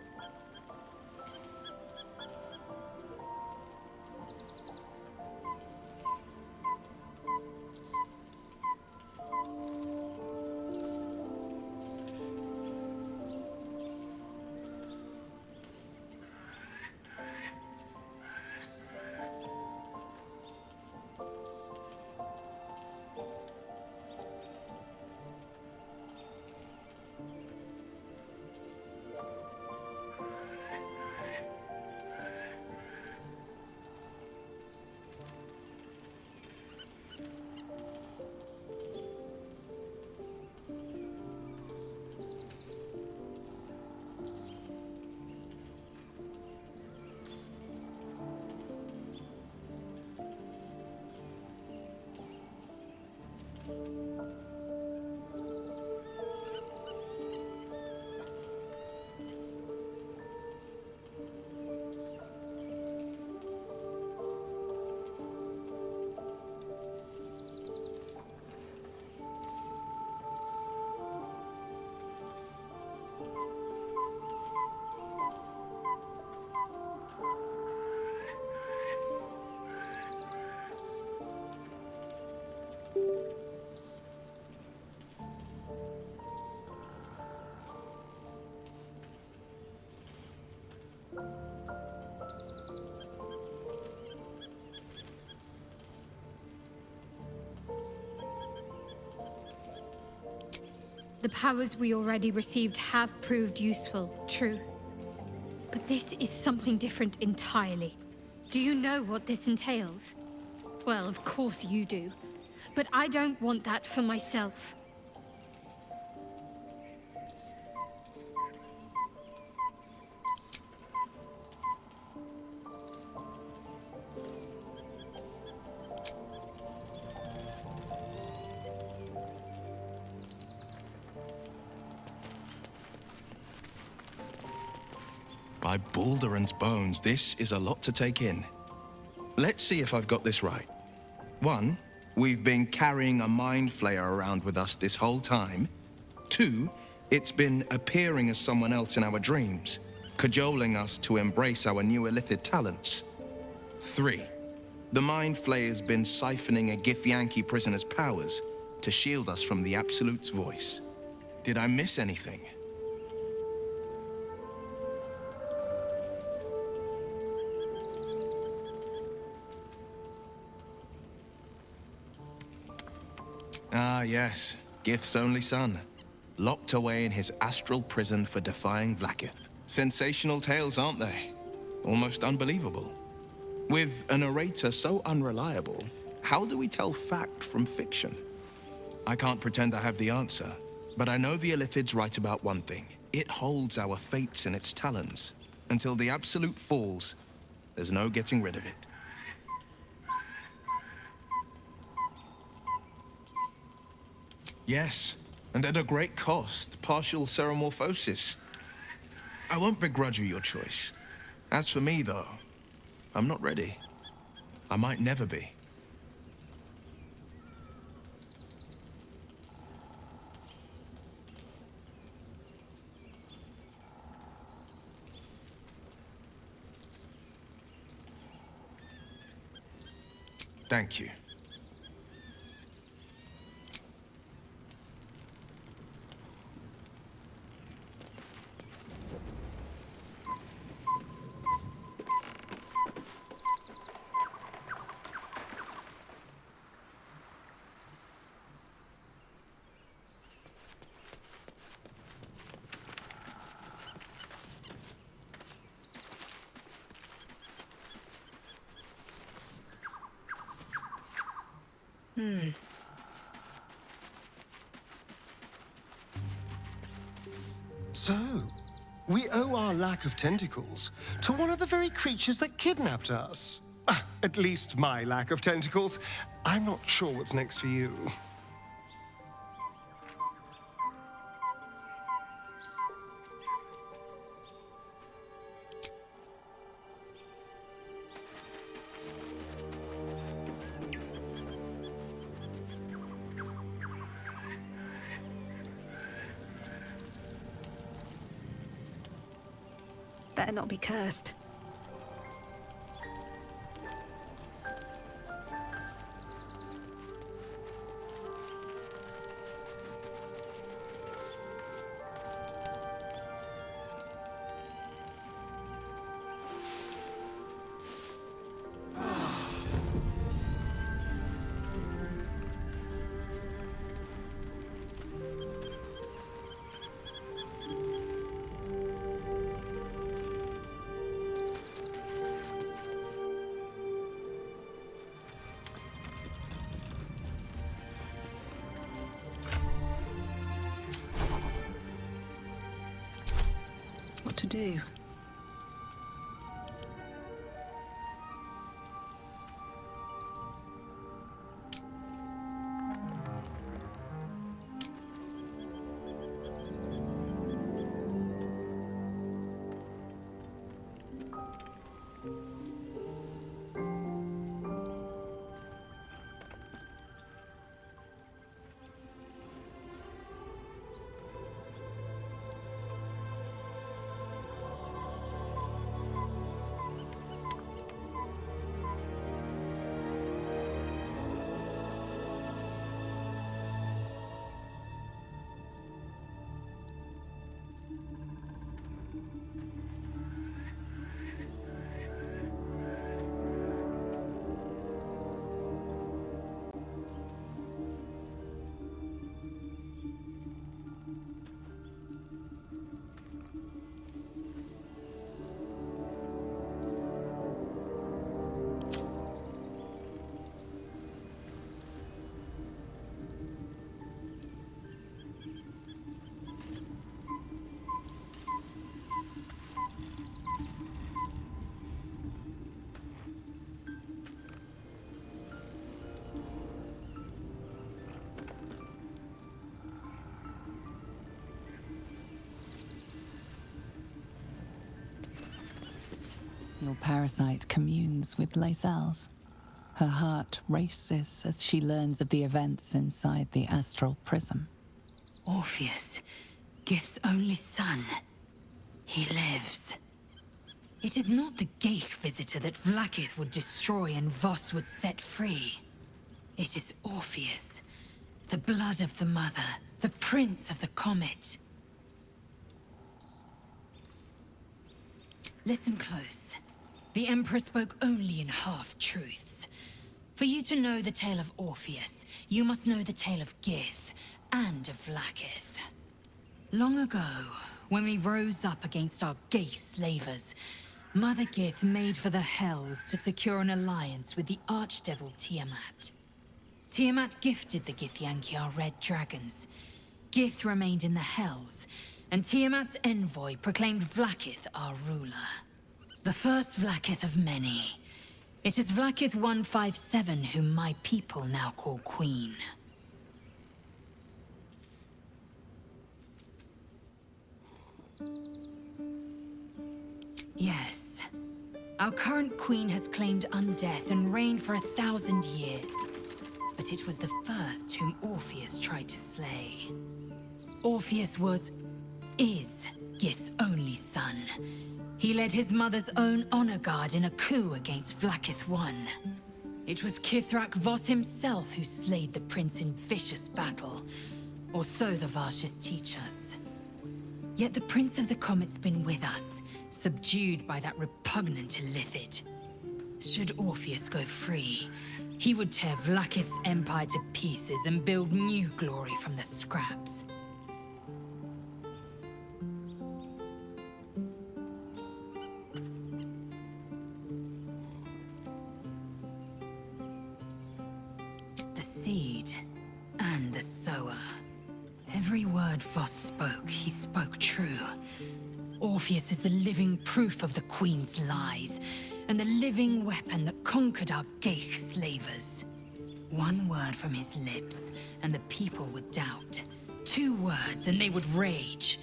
The powers we already received have proved useful, true. But this is something different entirely. Do you know what this entails? Well, of course you do. But I don't want that for myself. By Baldur's bones, this is a lot to take in. Let's see if I've got this right. 1, we've been carrying a mind flayer around with us this whole time. 2, it's been appearing as someone else in our dreams, cajoling us to embrace our new illithid talents. 3, the mind flayer's been siphoning a Githyanki prisoner's powers to shield us from the Absolute's voice. Did I miss anything? Ah, yes. Gith's only son. Locked away in his astral prison for defying Vlaakith. Sensational tales, aren't they? Almost unbelievable. With a narrator so unreliable, how do we tell fact from fiction? I can't pretend I have the answer, but I know the Illithid's right about one thing. It holds our fates in its talons. Until the Absolute falls, there's no getting rid of it. Yes, and at a great cost, partial ceremorphosis. I won't begrudge you your choice. As for me, though, I'm not ready. I might never be. Thank you. So, we owe our lack of tentacles to one of the very creatures that kidnapped us. At least my lack of tentacles. I'm not sure what's next for you. Better not be cursed. What to do? Your parasite communes with Lae'zel's. Her heart races as she learns of the events inside the astral prism. Orpheus, Gith's only son. He lives. It is not the Geich visitor that Vlaakith would destroy and Voss would set free. It is Orpheus, the blood of the mother, the prince of the comet. Listen close. The Emperor spoke only in half-truths. For you to know the tale of Orpheus, you must know the tale of Gith and of Vlaakith. Long ago, when we rose up against our Geich slavers, Mother Gith made for the Hells to secure an alliance with the archdevil Tiamat. Tiamat gifted the Githyanki our red dragons. Gith remained in the Hells, and Tiamat's envoy proclaimed Vlaakith our ruler. The first Vlaakith of many. It is Vlaakith 157 whom my people now call Queen. Yes. Our current queen has claimed undeath and reigned for 1,000 years. But it was the first whom Orpheus tried to slay. Orpheus is Gith's only son. He led his mother's own honor guard in a coup against Vlaakith I. It was Kithrak Voss himself who slayed the prince in vicious battle, or so the Varshas teach us. Yet the Prince of the Comet's been with us, subdued by that repugnant Illithid. Should Orpheus go free, he would tear Vlaakith's empire to pieces and build new glory from the scraps. The seed and the sower. Every word Voss spoke, he spoke true. Orpheus is the living proof of the Queen's lies, and the living weapon that conquered our Geich slavers. One word from his lips, and the people would doubt. 2 words, and they would rage.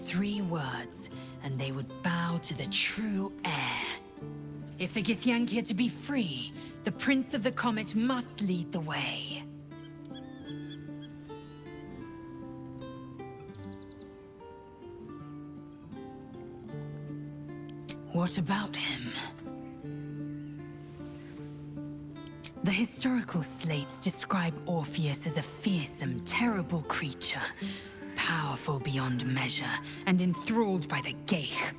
3 words, and they would bow to the true heir. If the Githyanki are to be free, the Prince of the Comet must lead the way. What about him? The historical slates describe Orpheus as a fearsome, terrible creature, powerful beyond measure, and enthralled by the Geich.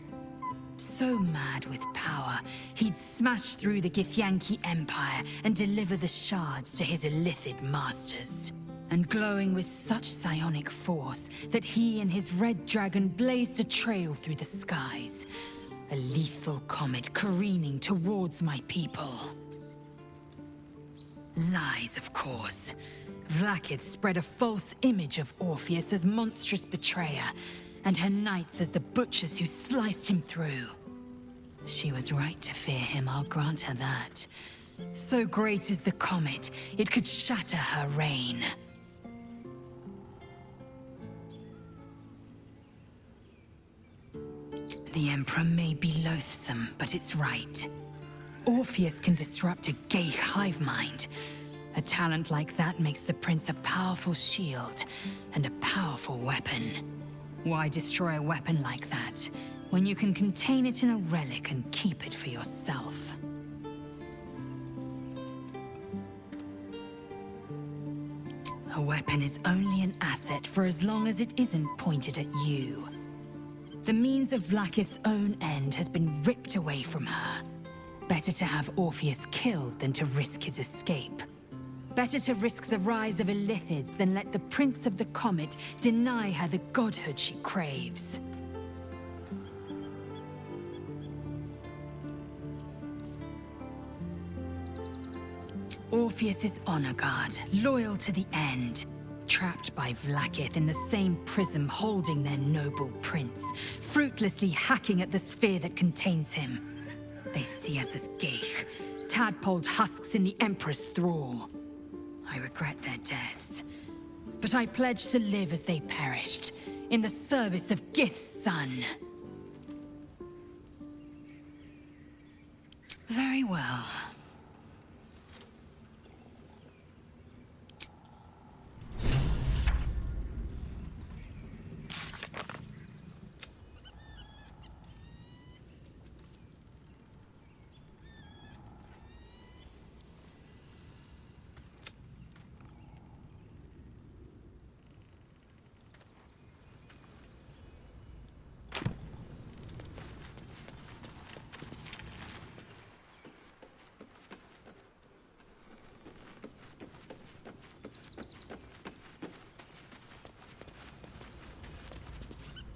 So mad with power, he'd smash through the Githyanki Empire and deliver the shards to his Illithid masters. And glowing with such psionic force that he and his red dragon blazed a trail through the skies. A lethal comet careening towards my people. Lies, of course. Vlaakith spread a false image of Orpheus as monstrous betrayer, and her knights as the butchers who sliced him through. She was right to fear him, I'll grant her that. So great is the comet, it could shatter her reign. The Emperor may be loathsome, but it's right. Orpheus can disrupt a Geich hive mind. A talent like that makes the Prince a powerful shield and a powerful weapon. Why destroy a weapon like that, when you can contain it in a relic and keep it for yourself? A weapon is only an asset for as long as it isn't pointed at you. The means of Vlaakith's own end has been ripped away from her. Better to have Orpheus killed than to risk his escape. Better to risk the rise of Illithids than let the Prince of the Comet deny her the godhood she craves. Orpheus is honor guard, loyal to the end. Trapped by Vlaakith in the same prism holding their noble prince, fruitlessly hacking at the sphere that contains him. They see us as Geich, tadpoled husks in the Emperor's thrall. I regret their deaths, but I pledge to live as they perished, in the service of Gith's son. Very well.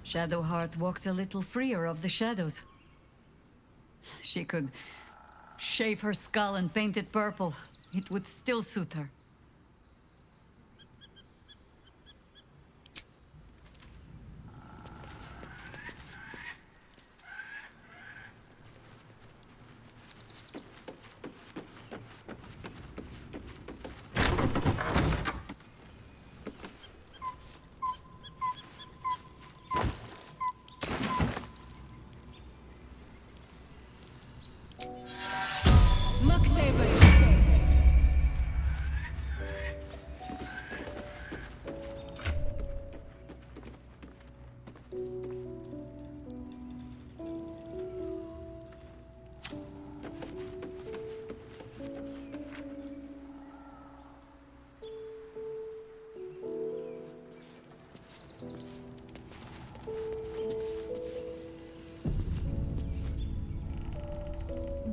Shadowheart walks a little freer of the shadows. She could shave her skull and paint it purple. It would still suit her.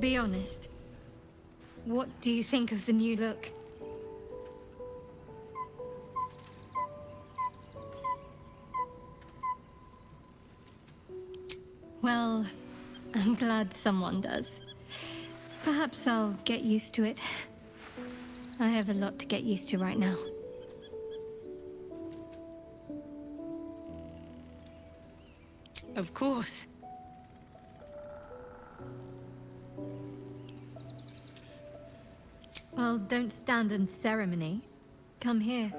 Be honest. What do you think of the new look? Well, I'm glad someone does. Perhaps I'll get used to it. I have a lot to get used to right now. Of course. Well, don't stand in ceremony. Come here.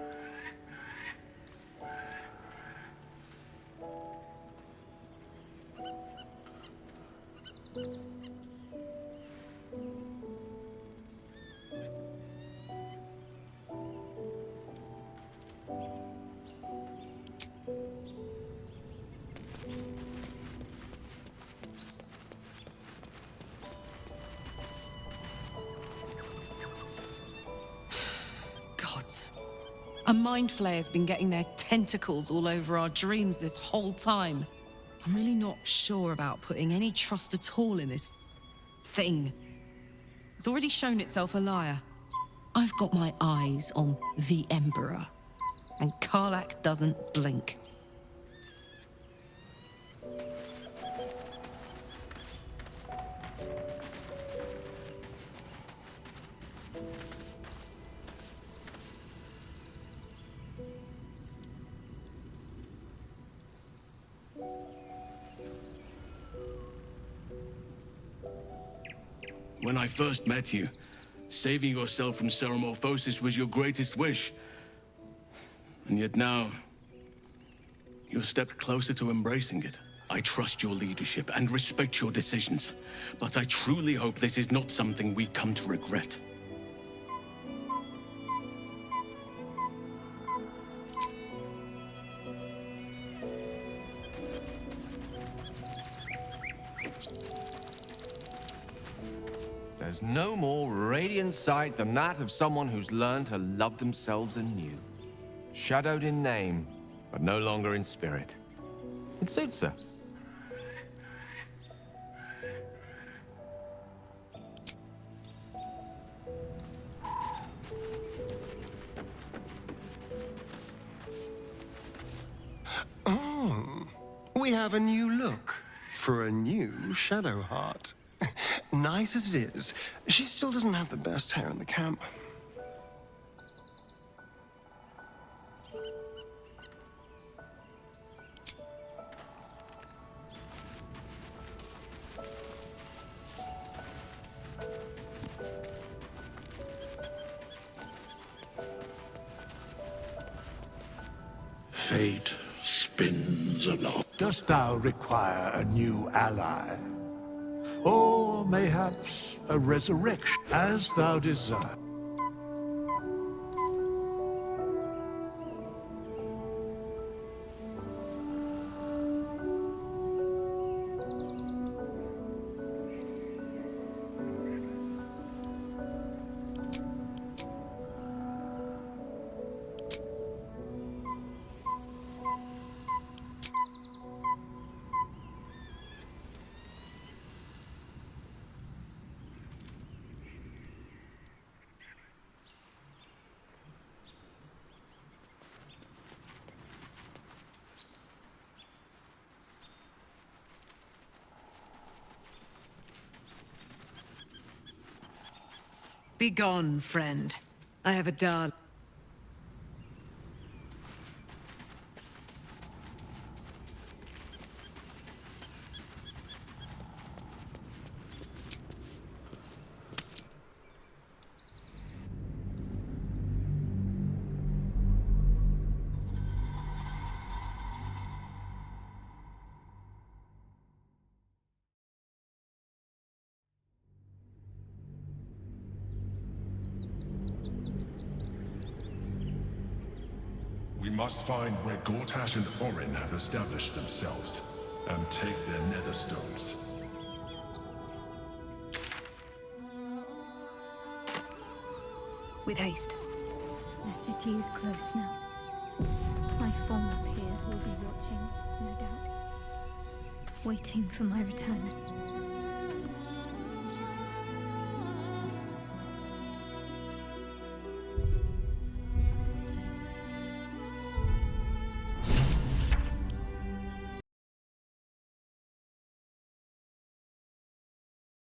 Gods. A mind flayer's been getting their tentacles all over our dreams this whole time. I'm really not sure about putting any trust at all in this thing. It's already shown itself a liar. I've got my eyes on the Emperor, and Karlach doesn't blink. When I first met you, saving yourself from ceremorphosis was your greatest wish. And yet now, you've stepped closer to embracing it. I trust your leadership and respect your decisions, but I truly hope this is not something we come to regret. There's no more radiant sight than that of someone who's learned to love themselves anew. Shadowed in name, but no longer in spirit. It suits her. Oh, we have a new look for a new Shadow Heart. Nice as it is, she still doesn't have the best hair in the camp. Fate spins along. Dost thou require a new ally? Or mayhaps a resurrection, as thou desire. Begone, friend. I have a darling. We must find where Gortash and Orin have established themselves, and take their nether stones. With haste. The city is close now. My former peers will be watching, no doubt. Waiting for my return.